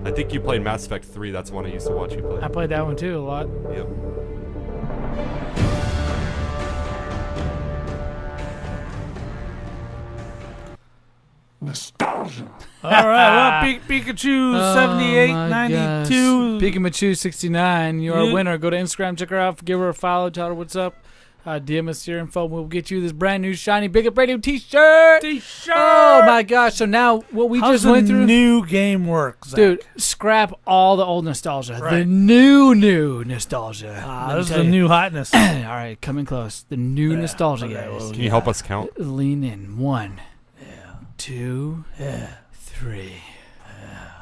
I think you played Mass Effect 3. That's one I used to watch you play.
I played that one too a lot.
Yep.
Nostalgia. All right, well, Pikachu 78, 92.
Pikachu 69, you're a winner. Go to Instagram, check her out, give her a follow, tell her what's up. DM us your info. We'll get you this brand new shiny Big Up Radio T-shirt.
T-shirt.
Oh my gosh! So now what we
How's
just went through,
new game work, Zach?
dude. Scrap all the old nostalgia.
Right.
The new nostalgia.
This is the new hotness.
All right, coming close. The new nostalgia, guys.
Can you help us count?
Lean in. 1, 2, 3.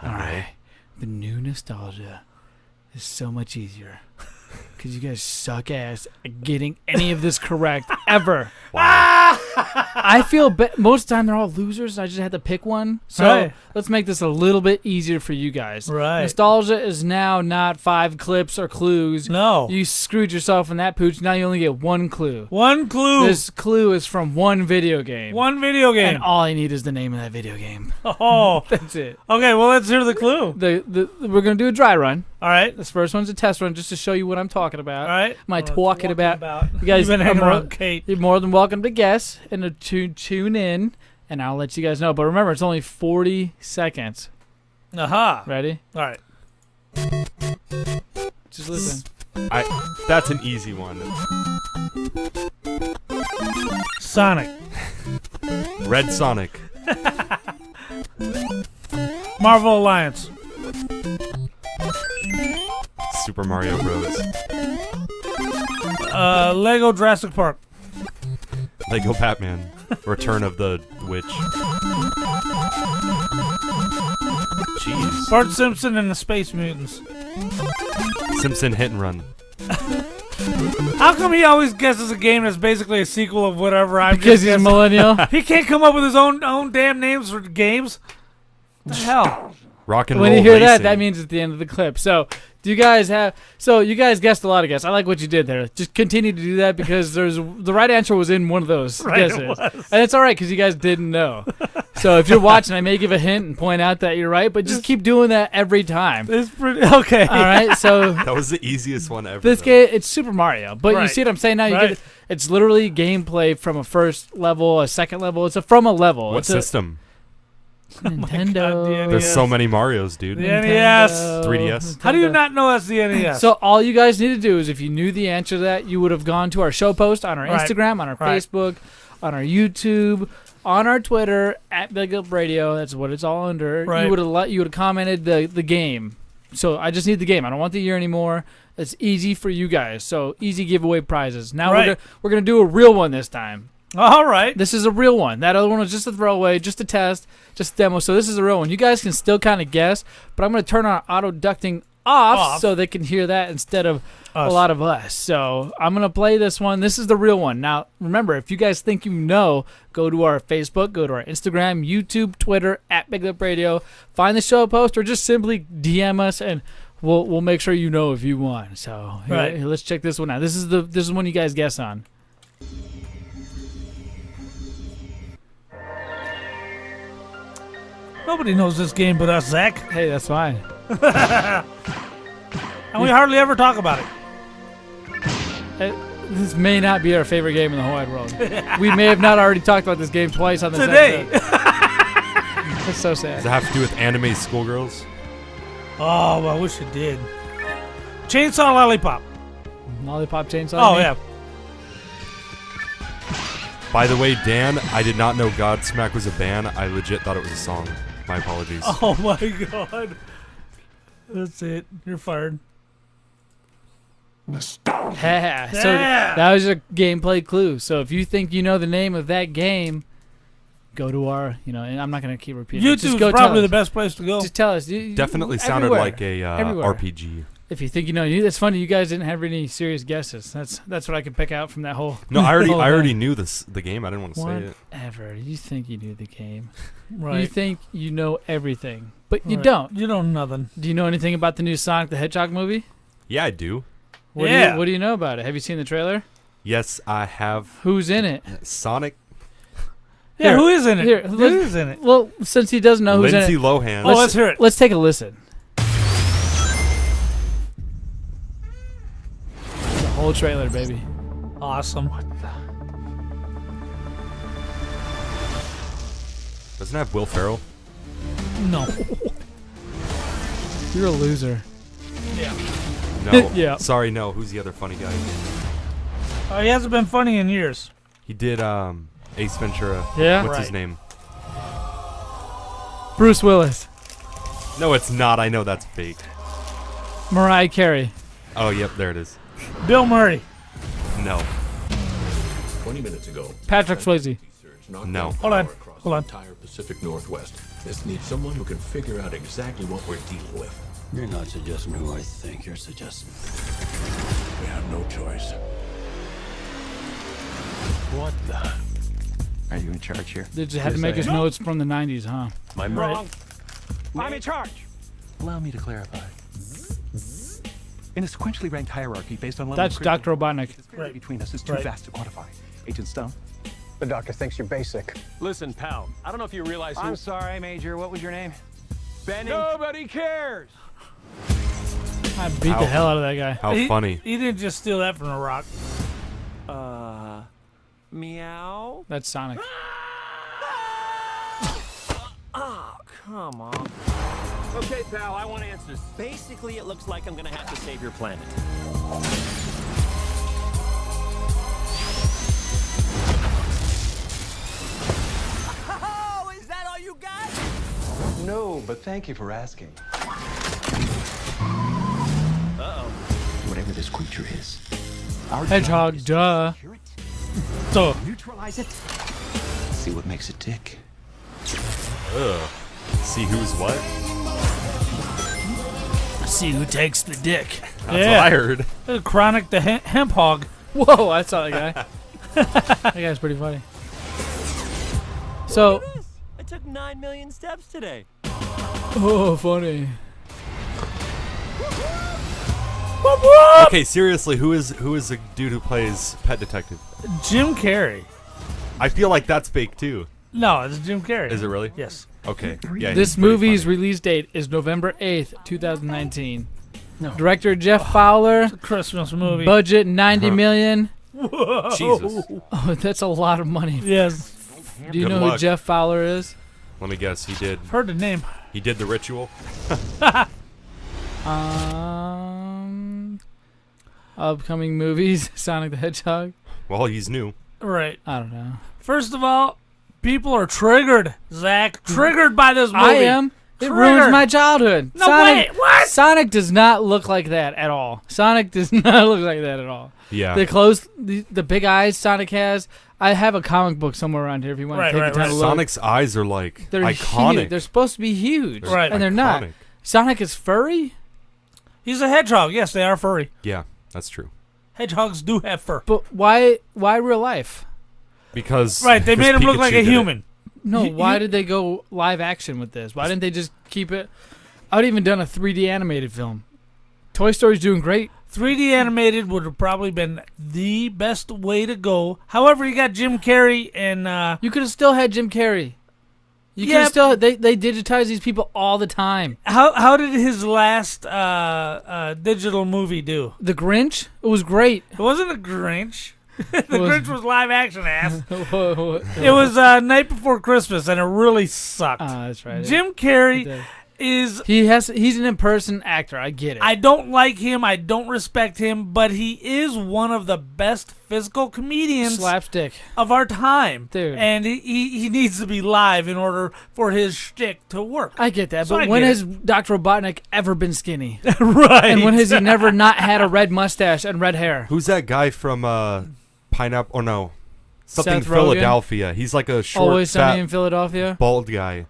All right. The new nostalgia is so much easier because you guys suck ass at getting any of this correct ever.
Wow.
I feel most of the time they're all losers. I just had to pick one. So let's make this a little bit easier for you guys.
Right.
Nostalgia is now not 5 clips or clues.
No.
You screwed yourself in that pooch. Now you only get 1 clue.
1 clue.
This clue is from 1 video game.
1 video game.
And all I need is the name of that video game.
Oh.
That's it.
Okay, well, let's hear the clue.
We're going to do a dry run.
All right.
This first one's a test run just to show you what I'm talking about.
All right.
Am I talking about? You guys
You've been hanging around Kate.
You're more than welcome to guess and to tune in, and I'll let you guys know. But remember, it's only 40 seconds.
Aha.
Ready?
All right.
Just listen.
That's an easy one.
Sonic.
Red Sonic.
Marvel Alliance.
Super Mario Bros.
Lego Jurassic Park.
Lego Batman. Return of the Witch. Jeez.
Bart Simpson and the Space Mutants.
Simpson Hit and Run.
How come he always guesses a game that's basically a sequel of whatever I'm
Because
just
he's a
guessing?
millennial.
He can't come up with his own damn names for games? What the hell?
Rock and
when
roll
you hear
racing.
that means it's the end of the clip. So, you guys guessed a lot of guesses. I like what you did there. Just continue to do that because the right answer was in one of those guesses.
It was.
And it's all right because you guys didn't know. So, if you're watching, I may give a hint and point out that you're right, but just keep doing that every time.
It's pretty okay.
All right, so
that was the easiest one ever.
this game, it's Super Mario, but you
Right.
see what I'm saying now? You
Right.
get it's literally gameplay from a first level, a second level. It's from a level.
What
it's
system?
Nintendo.
God, the
There's
NES.
so many Marios, dude.
The NES.
3DS.
How do you not know that's the NES?
So all you guys need to do is if you knew the answer to that, you would have gone to our show post on our
Right.
Instagram, on our
Right.
Facebook, on our YouTube, on our Twitter at Big Up Radio. That's what it's all under.
Right.
You would have commented the game. So I just need the game. I don't want the year anymore. It's easy for you guys. So easy giveaway prizes. Now
Right.
we're gonna do a real one this time.
All right.
This is a real one. That other one was just a throwaway, just a test, just a demo. So this is a real one. You guys can still kind of guess, but I'm going to turn our auto ducting off so they can hear that instead of a lot of us. So I'm going to play this one. This is the real one. Now, remember, if you guys think you know, go to our Facebook, go to our Instagram, YouTube, Twitter, at Big Lip Radio. Find the show post or just simply DM us and we'll make sure you know if you won. So here, let's check this one out. This is one you guys guess on.
Nobody knows this game but us, Zach.
Hey, that's fine.
And we hardly ever talk about it.
This may not be our favorite game in the whole wide world. We may have not already talked about this game twice on this
Today.
episode. That's so sad.
Does it have to do with anime schoolgirls?
Oh, well, I wish it did. Chainsaw Lollipop.
Lollipop Chainsaw?
Oh, yeah.
By the way, Dan, I did not know Godsmack was a band. I legit thought it was a song. My apologies.
Oh, my God. That's it. You're fired.
Yeah. So that was your gameplay clue. So if you think you know the name of that game, go to our, and I'm not going to keep repeating.
YouTube's probably the best place to go.
Just tell us.
Definitely sounded
everywhere.
like a
Everywhere.
RPG.
If you think you know, it's funny you guys didn't have any serious guesses. That's what I could pick out from that whole.
No, I
whole
already
thing.
knew the game. I didn't want to say it.
Whatever. You think you knew the game.
Right.
You think you know everything, but you
Right.
don't.
You know nothing.
Do you know anything about the new Sonic the Hedgehog movie?
Yeah, I do.
What do you know about it? Have you seen the trailer?
Yes, I have.
Who's in it?
Sonic.
Yeah, who is in it?
Here,
Who is in it?
Well, since he doesn't know who's
Lindsay
in it.
Lohan.
Let's hear it.
Let's take a listen. The whole trailer, baby.
Awesome.
Doesn't it have Will Ferrell?
No.
You're a loser.
Yeah.
No.
Yeah.
Sorry, no. Who's the other funny guy?
Oh, he hasn't been funny in years.
He did Ace Ventura.
Yeah?
What's his
Right.
name?
Bruce Willis.
No, it's not. I know that's fake.
Mariah Carey.
Oh, yep, there it is.
Bill Murray.
No.
20 minutes ago.
Patrick Swayze.
No.
Hold on.
The entire Pacific Northwest. This needs someone who can figure out exactly what we're dealing with.
You're not suggesting who I think you're suggesting.
We have no choice.
What the?
Are you in charge here?
They just had to make his notes from the 90s, huh?
My
Wrong.
I'm in charge.
Allow me to clarify.
In a sequentially ranked hierarchy based on level
That's
of critical-
Dr. Robotnik.
The disparity between us is too
Right.
vast to quantify. Agent Stone?
The doctor thinks you're basic.
Listen, pal. I don't know if you realize who...
I'm sorry, Major. What was your name? Benny.
Nobody cares.
I beat the hell out of that guy.
How funny.
He didn't just steal that from The Rock.
Meow.
That's Sonic.
Oh, come on.
Okay, pal, I want answers.
Basically, it looks like I'm gonna have to save your planet. Oh, is that all you got?
No, but thank you for asking.
Uh-oh.
Whatever this creature is.
Hedgehog, duh. So,
Neutralize it.
See what makes it tick.
Ugh. See who's what?
See who takes the dick.
That's what I heard.
Chronic the hemp hog.
whoa, I saw that guy. That guy's pretty funny. So,
I took 9 million steps today.
oh, funny.
Okay, seriously, who is the dude who plays Pet Detective?
Jim Carrey.
I feel like that's fake too.
No, it's Jim Carrey.
Is it really?
Yes.
Okay. Yeah.
This
he's pretty
movie's
funny.
release date is November 8th, 2019. Director Jeff Fowler.
It's a Christmas movie.
Budget $90 million.
Whoa.
Jesus.
Oh, that's a lot of money.
Yes.
Do you
Good
know who
luck.
Jeff Fowler is?
Let me guess. He did.
Heard the name.
He did The Ritual.
Upcoming movies: Sonic the Hedgehog.
Well, he's new.
Right.
I don't know.
First of all, people are triggered, Zach. Triggered by this movie.
I am. It ruins my childhood.
No,
Sonic,
wait, what?
Sonic does not look like that at all. Sonic does not look like that at all.
Yeah.
The clothes, the big eyes Sonic has. I have a comic book somewhere around here if you want to take the time to look.
Sonic's eyes are like
They're
iconic.
huge. They're supposed to be huge.
Right.
And they're not.
Iconic.
Sonic is furry?
He's a hedgehog. Yes, they are furry.
Yeah, that's true.
Hedgehogs do have fur.
But why real life?
Because
Right, they made him look
Pikachu
like a
did it.
human.
No,
You-
why
you-
did they go live action with this? Why didn't they just keep it? I would have even done a 3D animated film. Toy Story's doing great.
3D animated would have probably been the best way to go. However, you got Jim Carrey and
You could have still had Jim Carrey. You could
Yeah,
have still they digitize these people all the time.
how did his last digital movie do?
The Grinch, it was great.
It wasn't a Grinch. The
was-
Grinch was live action ass.
Whoa.
It was Night Before Christmas, and it really sucked.
That's right.
Jim Carrey
did.
is.
He's an in-person actor. I get it.
I don't like him. I don't respect him, but he is one of the best physical comedians
Slapstick.
of our time,
Dude.
And he needs to be live in order for his shtick to work.
I get that,
So
but
I
when
get
has Dr. Robotnik ever been skinny?
Right.
And when has he never not had a red mustache and red hair?
Who's that guy from Pineapple? Or no, something
Seth Rogen?
Philadelphia. He's like a short,
Always
fat,
Sunny in Philadelphia.
bald guy.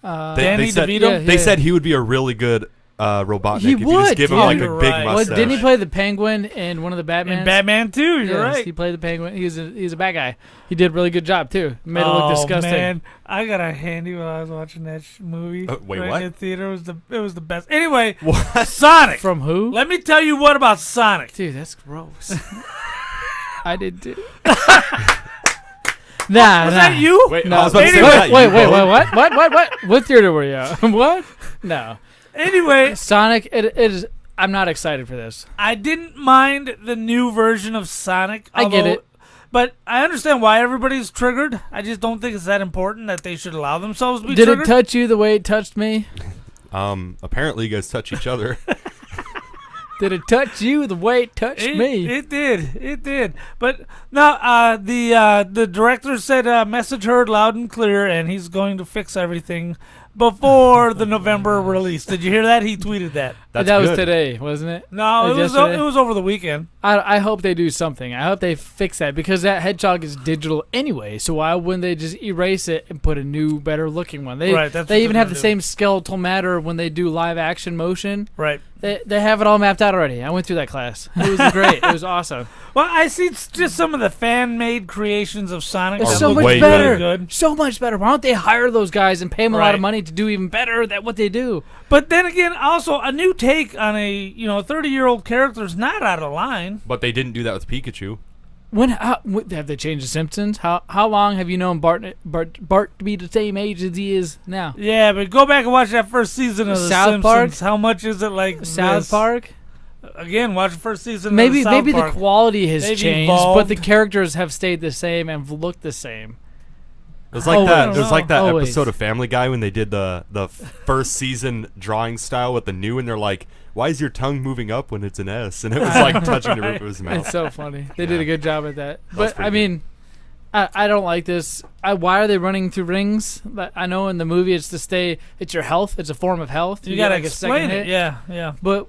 Danny
said,
DeVito?
They said he would be a really good Robotnik.
He
if you
would,
just give him
dude.
like a
You're
big
right.
mustache.
Didn't he play the Penguin in one of the Batmans?
In Batman 2, you're
Yes,
right.
he played the Penguin. He's a bad guy. He did a really good job too. Made it look disgusting.
Man, I got a handy when I was watching that movie.
Wait,
right
what?
In the theater, it was the best. Anyway, Sonic.
From who?
Let me tell you what about Sonic.
Dude, that's gross. I did too. Nah,
Was
nah.
that you?
Wait,
No.
I was about to say,
Anyway-
was that you,
Wait,
Bo?
what? What theater were you at? What? No.
Anyway,
Sonic, it is. I'm not excited for this.
I didn't mind the new version of Sonic.
I get it.
But I understand why everybody's triggered. I just don't think it's that important that they should allow themselves to be
Did
triggered.
it touch you the way it touched me?
Apparently you guys touch each other.
Did it touch you the way it touched me?
It did. It did. But no, the director said message heard loud and clear, and he's going to fix everything before the November release. Did you hear that? He tweeted that.
That was today, wasn't it?
No, it was over the weekend.
I hope they do something. I hope they fix that because that hedgehog is digital anyway. So why wouldn't they just erase it and put a new, better looking one? They even have the same skeletal matter when they do live action motion.
Right.
They have it all mapped out already. I went through that class. It was great. It was awesome.
Well, I see just some of the fan-made creations of Sonic.
It's so much better. Good. So much better. Why don't they hire those guys and pay them a lot of money to do even better at what they do?
But then again, also a new take on a 30-year-old character is not out of line.
But they didn't do that with Pikachu.
Have they changed the Simpsons? How long have you known Bart to be the same age as he is now?
Yeah, but go back and watch that first season of the
South Park.
Simpsons. How much is it like
South Park?
Again, watch the first season.
Maybe
of South Park.
The quality has
They've
changed,
evolved.
but the characters have stayed the same and looked the same.
It was like that. It was like that
Always.
episode of Family Guy when they did the first season drawing style with the new, and they're like, "Why is your tongue moving up when it's an S?" And it was like touching the roof of his mouth.
It's so funny. They did a good job at that. But I mean, I don't like this. Why are they running through rings? I know in the movie it's to stay. It's your health. It's a form of health.
You gotta
get, like,
explain
a second
it.
hit.
Yeah.
But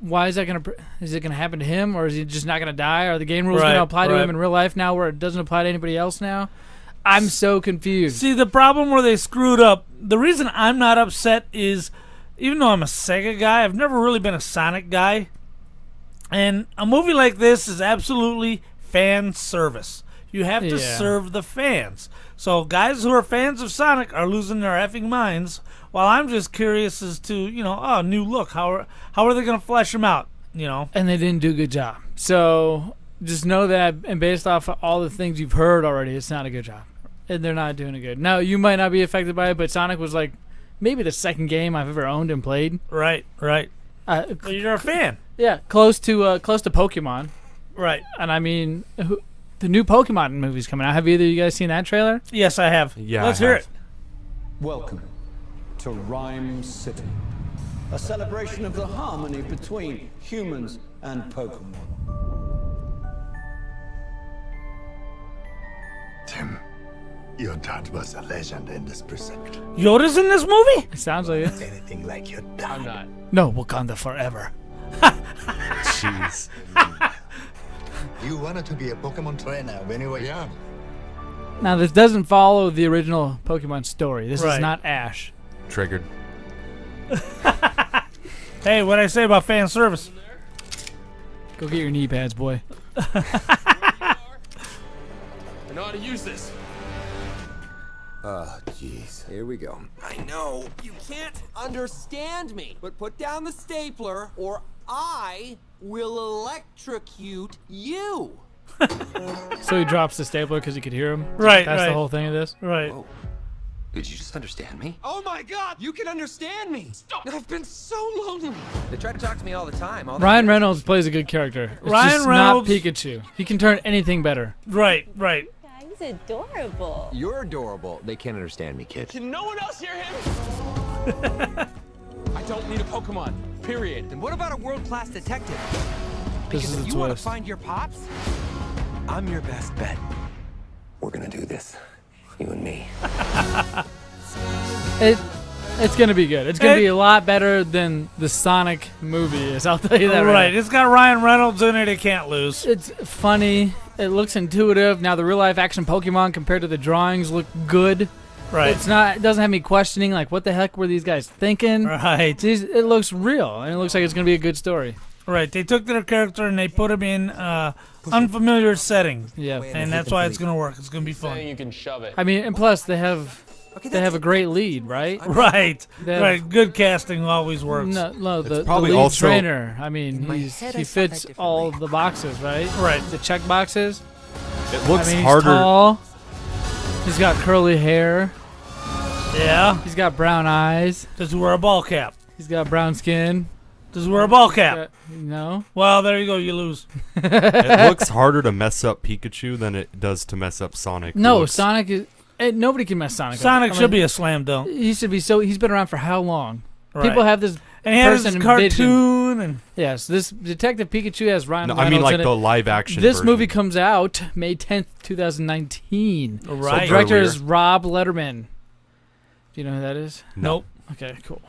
why is that gonna? Is it gonna happen to him, or is he just not gonna die? Are the game rules gonna apply to him in real life now, where it doesn't apply to anybody else now? I'm so confused.
See, the problem where they screwed up, the reason I'm not upset is, even though I'm a Sega guy, I've never really been a Sonic guy. And a movie like this is absolutely fan service. You have to serve the fans. So guys who are fans of Sonic are losing their effing minds, while I'm just curious as to, new look. How are they going to flesh him out,
And they didn't do a good job. So just know that, and based off of all the things you've heard already, it's not a good job. And they're not doing it good. Now, you might not be affected by it, but Sonic was like maybe the second game I've ever owned and played.
Right. You're a fan.
Yeah, close to Pokemon.
Right.
And I mean, the new Pokemon movie's coming out. Have either of you guys seen that trailer?
Yes, I have.
Yeah,
Let's hear it.
Welcome to Rhyme City, a celebration of the harmony between humans and Pokemon.
Tim, your dad was a legend in this precinct.
Yoda's in this movie?
It sounds like it.
Anything like your dad. I'm not.
No, Wakanda forever.
Jeez.
You wanted to be a Pokemon trainer when you were young.
Now, this doesn't follow the original Pokemon story. This is not Ash.
Triggered.
Hey, what'd I say about fan service?
Go get your knee pads, boy.
I know how to use this.
Oh, jeez. Here we go.
I know you can't understand me, but put down the stapler or I will electrocute you.
So he drops the stapler because he could hear him?
Right,
That's the whole thing of this?
Right.
Whoa. Did you just understand me?
Oh my God, you can understand me. Stop. I've been so lonely.
They try to talk to me all the time.
Ryan Reynolds plays a good character. It's
Ryan
just
Reynolds,
not Pikachu. He can turn anything better.
Right.
He's adorable.
You're adorable. They can't understand me, kid.
Can no one else hear him? I don't need a Pokemon, period.
Then what about a world-class detective?
This
Because
is
if
the
you want to
twist.
find your pops, I'm your best bet.
We're gonna do this. You and me.
It's going to be good. It's going to be a lot better than the Sonic movie is. I'll tell you that
Right. It's got Ryan Reynolds in it. It can't lose.
It's funny. It looks intuitive. Now the real life action Pokemon compared to the drawings look good.
Right.
It doesn't have me questioning like what the heck were these guys thinking?
Right.
It looks real and it looks like it's going to be a good story.
Right. They took their character and they put him in unfamiliar setting.
Yeah.
And that's why it's going to work. It's going to be fun.
You can shove it.
I mean, and plus they have a great lead, right?
Right.
They have-
Right. Good casting always works.
No, the
probably
lead
also-
trainer. I mean, he fits all the boxes, right?
Right.
The check boxes.
It looks
He's
harder.
tall. He's got curly hair.
Yeah.
He's got brown eyes.
Does he wear a ball cap?
He's got brown skin.
Does he wear a ball cap?
No.
Well, there you go. You lose.
It looks harder to mess up Pikachu than it does to mess up Sonic.
No,
Looks-
Sonic is. Nobody can mess Sonic up.
Sonic
I
should
mean,
be a slam dunk.
He should be so. He's been around for how long?
Right.
People have this
And he has
person
his cartoon
vision.
doing. And
yes, this Detective Pikachu has Ryan
No,
Reynolds
I mean like
in it.
the live action.
This
version.
movie comes out May 10th, 2019.
Right.
So director
Earlier.
is Rob Letterman. Do you know who that is?
Nope.
Okay, cool.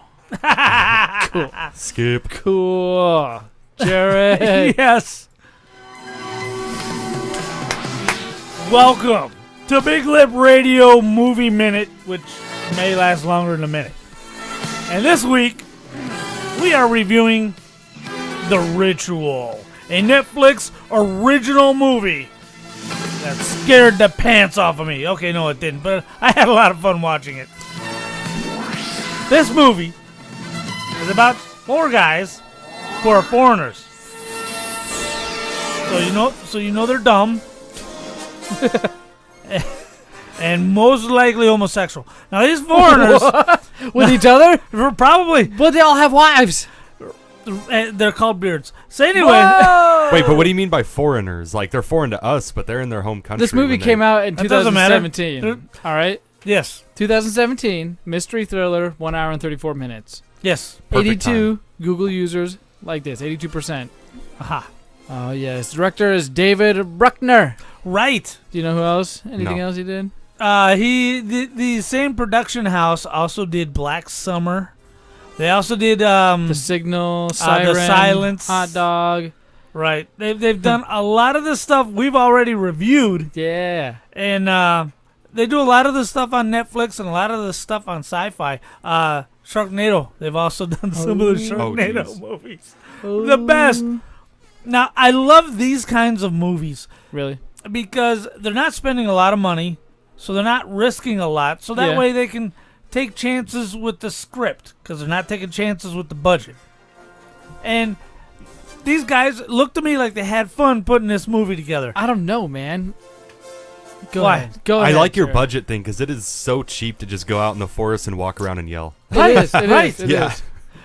Cool.
Skip.
Cool. Jared.
Yes. Welcome to Big Lip Radio Movie Minute, which may last longer than a minute. And this week, we are reviewing The Ritual, a Netflix original movie that scared the pants off of me. Okay, no, it didn't, but I had a lot of fun watching it. This movie is about 4 guys who are foreigners. So you know they're dumb. And most likely homosexual. Now these foreigners
with each other?
Probably.
But they all have wives.
They're called beards. So anyway.
Wait, but what do you mean by foreigners? Like they're foreign to us, but they're in their home country.
This movie came out in
That doesn't matter.
2017. All right?
Yes.
2017, mystery thriller, 1 hour and 34 minutes.
Yes.
Perfect
82 Google users like this, 82%.
Aha.
Oh, yes. Director is David Bruckner.
Right.
Do you know who else? Anything
No.
else he did?
The same production house also did Black Summer. They also did
The Signal, Siren,
The Silence,
Hot Dog.
Right. They've done a lot of the stuff we've already reviewed.
Yeah.
And they do a lot of the stuff on Netflix and a lot of the stuff on Sci-Fi. Sharknado. They've also done some of the Sharknado
geez.
movies. The best. Now, I love these kinds of movies.
Really?
Because they're not spending a lot of money, so they're not risking a lot. So that way they can take chances with the script, because they're not taking chances with the budget. And these guys looked to me like they had fun putting this movie together.
I don't know, man. Go
Why?
ahead. Go
I
ahead.
like your
Jared.
budget thing because it is so cheap to just go out in the forest and walk around and yell.
It is. It
Right.
is. It
Yeah.
is.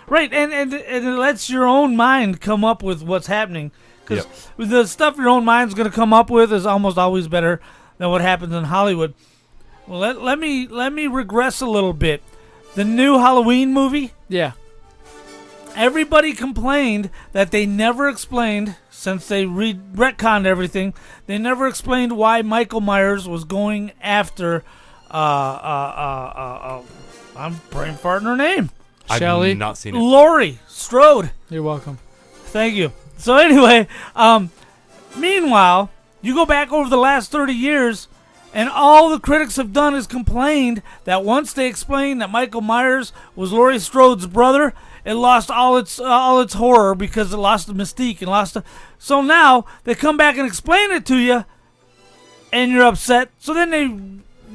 Right, and it lets your own mind come up with what's happening. Because the stuff your own mind's going to come up with is almost always better than what happens in Hollywood. Well, let me regress a little bit. The new Halloween movie,
Yeah.
everybody complained that they never explained, since they retconned everything, they never explained why Michael Myers was going after, I'm brain farting her name.
Shelley?
I've not seen it.
Laurie Strode.
You're welcome.
Thank you. So anyway, meanwhile, you go back over the last 30 years, and all the critics have done is complained that once they explained that Michael Myers was Laurie Strode's brother, it lost all its horror because it lost the mystique and lost the. So now they come back and explain it to you, and you're upset. So then they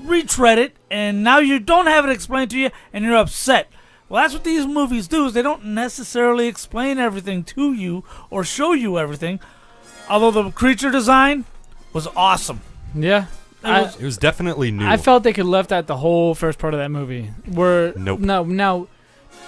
retread it, and now you don't have it explained to you, and you're upset. Well, that's what these movies do, is they don't necessarily explain everything to you or show you everything. Although the creature design was awesome.
Yeah.
It was definitely new.
I felt they could left out the whole first part of that movie. Where
Nope.
No, now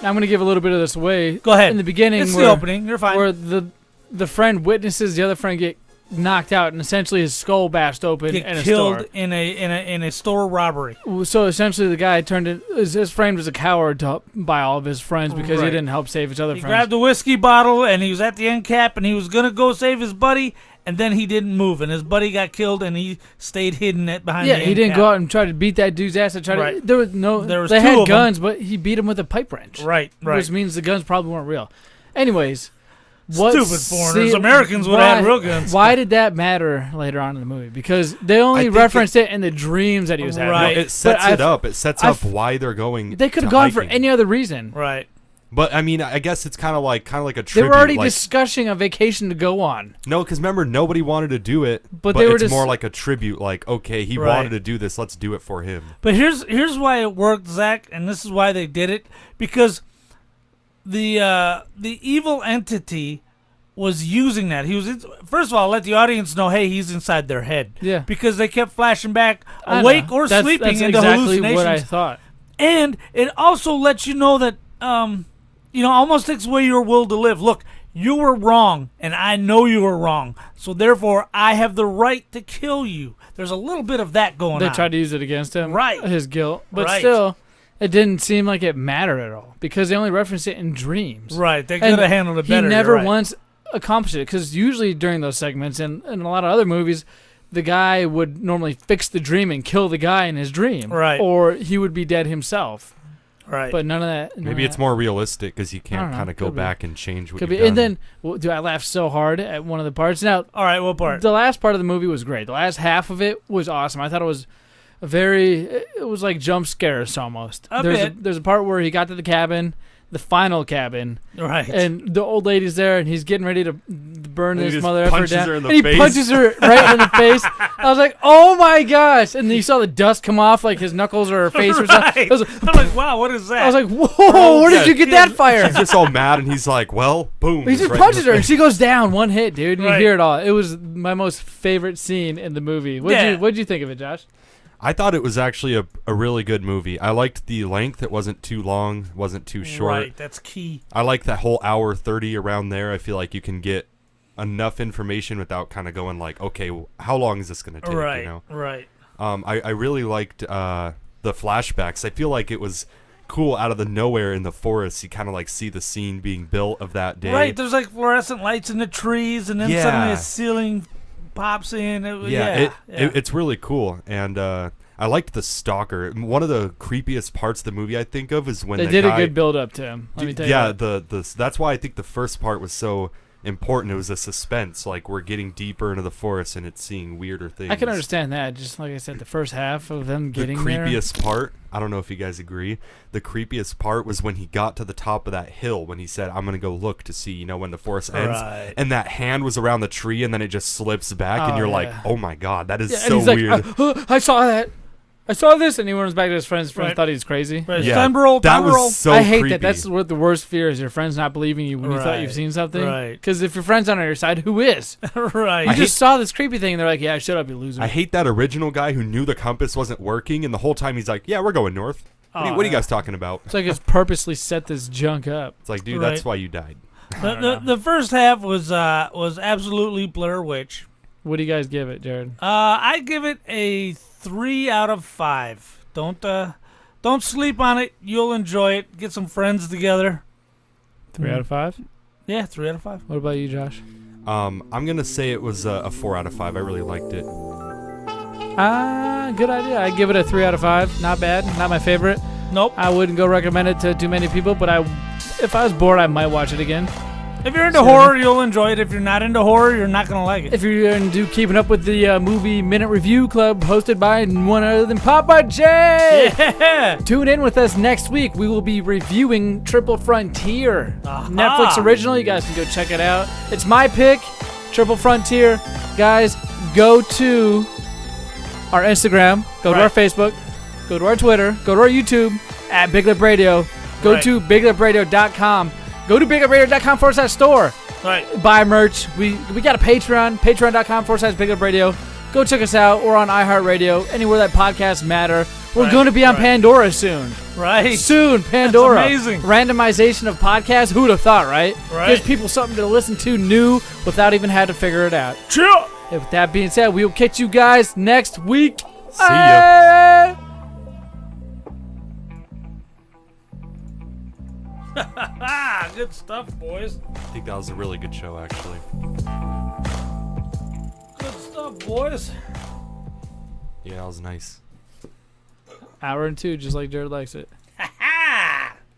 I'm going to give a little bit of this away.
Go ahead.
In the beginning,
It's
where,
the opening. You're fine.
Where the friend witnesses the other friend get knocked out and essentially his skull bashed open
Get
in a
killed
store.
in a store robbery.
So essentially, the guy his friend was a coward by all of his friends because he
Right.
didn't help save his other
He
friends.
grabbed a whiskey bottle and he was at the end cap and he was gonna go save his buddy, and then he didn't move and his buddy got killed and he stayed hidden behind.
Yeah,
the
he
end
didn't
cap.
go out and try to beat that dude's ass.
Right.
There was no.
There was
they
two
had
of 'em.
guns, but he beat him with a pipe wrench.
Right.
Which means the guns probably weren't real. Anyways.
Stupid foreigners. Americans would have had real guns.
Why did that matter later on in the movie? Because they only referenced it in the dreams that he was having.
No, it sets it up. It sets up why they're going.
They could have
to
gone for
hiking.
any other reason.
Right.
But I mean, I guess it's kind of like a tribute.
They were already
like,
discussing a vacation to go on.
No, because remember, nobody wanted to do it.
But they were
it's
just
more like a tribute. Like, okay, he
Right.
wanted to do this. Let's do it for him.
But here's why it worked, Zach, and this is why they did it, because the evil entity was using that. He was first of all, let the audience know, hey, he's inside their head.
Yeah.
Because they kept flashing back,
I
awake
know.
or
That's
sleeping, into
exactly
hallucinations.
what I thought.
And it also lets you know that, almost takes away your will to live. Look, you were wrong, and I know you were wrong. So therefore, I have the right to kill you. There's a little bit of that going
They
on.
tried to use it against him.
Right.
His guilt. But
Right.
still, It didn't seem like it mattered at all because they only referenced it in dreams.
Right. They could have handled it better.
He never
you're right.
once accomplished it because usually during those segments and in a lot of other movies, the guy would normally fix the dream and kill the guy in his dream.
Right.
Or he would be dead himself.
Right.
But none of that.
Maybe it's more realistic because you can't kind of go back and change what you've done.
And then, dude, I laughed so hard at one of the parts. Now,
all right, what part?
The last part of the movie was great. The last half of it was awesome. I thought it was it was like jump scares almost. There's a part where he got to the cabin, the final cabin,
right?
And the old lady's there, and he's getting ready to burn
And he
this
just
mother effer
punches
down.
her in the
and he
face.
punches her right in the face. I was like, oh my gosh! And then you saw the dust come off, like his knuckles or her face or something.
Right. I'm like, wow, what is that?
I was like, whoa! Where did you get that fire?
He's just all mad, and he's like, well, boom.
He just
right
punches
in the
her, and
face.
she goes down one hit, dude. And
Right.
you hear it all. It was my most favorite scene in the movie. What'd you think of it, Josh?
I thought it was actually a really good movie. I liked the length. It wasn't too long, wasn't too short.
Right, that's key.
I like that whole hour 30 around there. I feel like you can get enough information without kind of going like, okay, how long is this going to take?
Right,
you know?
right.
I really liked the flashbacks. I feel like it was cool out of the nowhere in the forest. You kind of like see the scene being built of that day.
Right, there's like fluorescent lights in the trees, and then suddenly a ceiling pops in.
It's really cool, and I liked the stalker. One of the creepiest parts of the movie I think of is when
They
the
did
guy,
a good build up to him. Let me tell you.
yeah,
that.
that's why I think the first part was so important. It was a suspense. Like we're getting deeper into the forest and it's seeing weirder things.
I can understand that. Just like I said, the first half of them getting
the creepiest part, I don't know if you guys agree, the creepiest part was when he got to the top of that hill when he said, I'm going to go look to see, when the forest ends.
Right.
And that hand was around the tree and then it just slips back and you're like, oh my God, that is
and
so
he's like,
weird.
I saw that. I saw this, and he runs back to his friends. Friends
Right.
thought he was crazy.
Right.
Yeah,
Time to roll,
that
time to
was
roll.
so
I hate
creepy.
that. That's what the worst fear is: your friends not believing you when you thought
Right.
you've seen something.
Right.
Because if your friend's not on your side, who is?
Right.
You just saw this creepy thing, and they're like, "Yeah, shut up, you loser."
I hate that original guy who knew the compass wasn't working, and the whole time he's like, yeah, we're going north. What are you guys talking about?
It's like it's purposely set this junk up.
It's like, dude,
Right.
that's why you died.
The first half was absolutely Blair Witch.
What do you guys give it, Jared?
I give it a 3 out of 5. Don't sleep on it. You'll enjoy it. Get some friends together.
3 out of 5.
Yeah, 3 out of 5.
What about you, Josh?
I'm gonna say it was a 4 out of 5. I really liked it.
Good idea. I give it a 3 out of 5. Not bad. Not my favorite.
Nope.
I wouldn't go recommend it to too many people, but if I was bored, I might watch it again.
If you're into horror, you'll enjoy it. If you're not into horror, you're not gonna like it.
If you're into keeping up with the movie Minute Review Club, hosted by none other than Papa J.
Yeah.
Tune in with us next week. We will be reviewing Triple Frontier,
Aha.
Netflix original. You guys can go check it out. It's my pick, Triple Frontier. Guys, go to our Instagram, go to our Facebook, go to our Twitter, go to our YouTube at Big Lip Radio. Go to biglipradio.com. Go to biglipradio.com/store.
Right.
Buy merch. We got a Patreon, patreon.com/Big Lip Radio. Go check us out. We're on iHeartRadio, anywhere that podcasts matter. We're going to be on Pandora soon.
Right.
Soon, Pandora.
That's amazing.
Randomization of podcasts. Who would have thought, right?
Right.
Gives people something to listen to new without even having to figure it out.
Chill.
With that being said, we will catch you guys next week.
See ya.
Good stuff, boys.
I think that was a really good show, actually.
Good stuff, boys.
Yeah, that was nice.
Hour and 2, just like Jared likes it.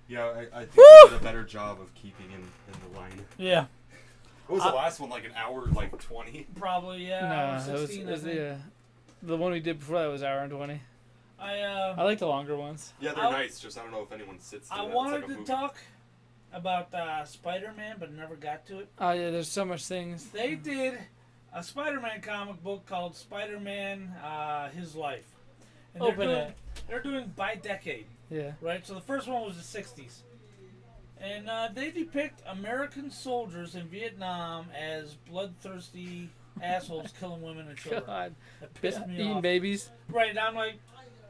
Yeah, I think we did a better job of keeping in the line.
Yeah.
What was the last one, like an hour, like 20?
Probably, yeah.
No,
hour
it
16,
was
I think.
the one we did before that was hour and 20. I like the longer ones.
Yeah, they're nice. Just I don't know if anyone sits through
I
that.
wanted
It's like a
to
movie.
talk about Spider-Man, but never got to it.
Oh yeah, there's so much things.
They did a Spider-Man comic book called Spider-Man: His Life. And
Open it.
They're doing by decade.
Yeah.
Right. So the first one was the '60s, and they depict American soldiers in Vietnam as bloodthirsty assholes killing women and children.
God.
That pissed me
Eating
off.
babies.
Right. I'm like,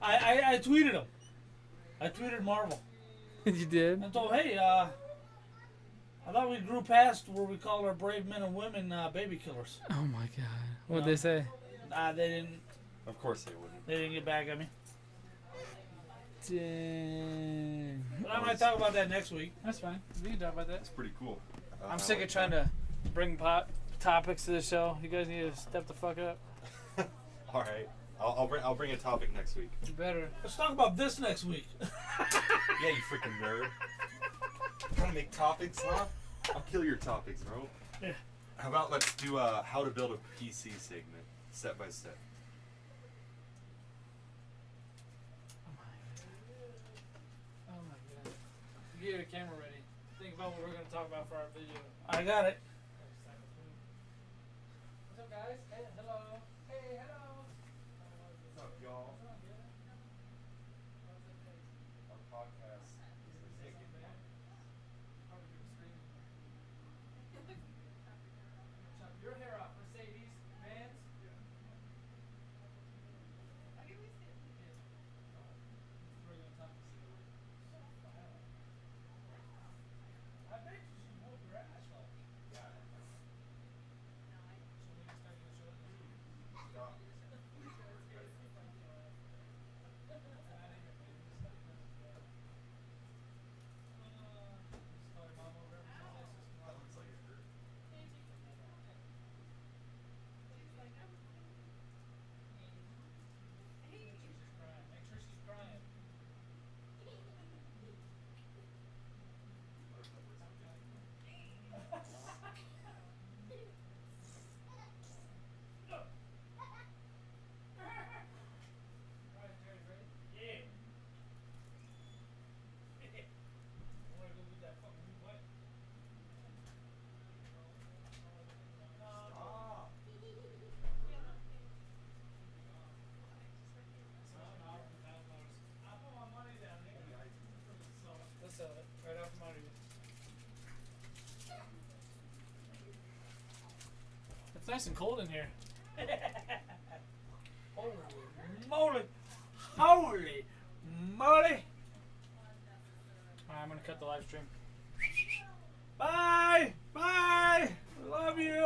I tweeted them. I tweeted Marvel.
You did?
And told, hey, I thought we grew past where we called our brave men and women baby killers.
Oh my God. What'd they say?
They didn't.
Of course they wouldn't.
They didn't get back at me.
Dang.
But I might talk about that next week.
That's fine. We can talk about that.
It's pretty cool.
I'm sick of trying to bring topics to the show. You guys need to step the fuck up.
All right. I'll bring a topic next week.
You better.
Let's talk about this next week.
Yeah, you freaking nerd. Trying to make topics, huh? I'll kill your topics, bro.
Yeah.
How about let's do how to build a PC segment, step by step.
Oh my god. You get your camera ready. Think about what we're going to talk about for our video.
I got it.
What's up, guys? Hey, hello. Hey, hello.
What's up, y'all? Our podcast is taking
Your hair off, Mercedes, Vans. I bet you should whoop your ass off.
Stop. That looks like it hurt.
Make sure she's crying.
Yeah. I want to go get that fucking new bike.
Stop.
I put my money down, nigga.
Let's sell it. Right off the money. It's nice and cold in here.
Holy moly. Holy moly.
Alright, I'm going to cut the live stream.
Bye. Bye. Love you.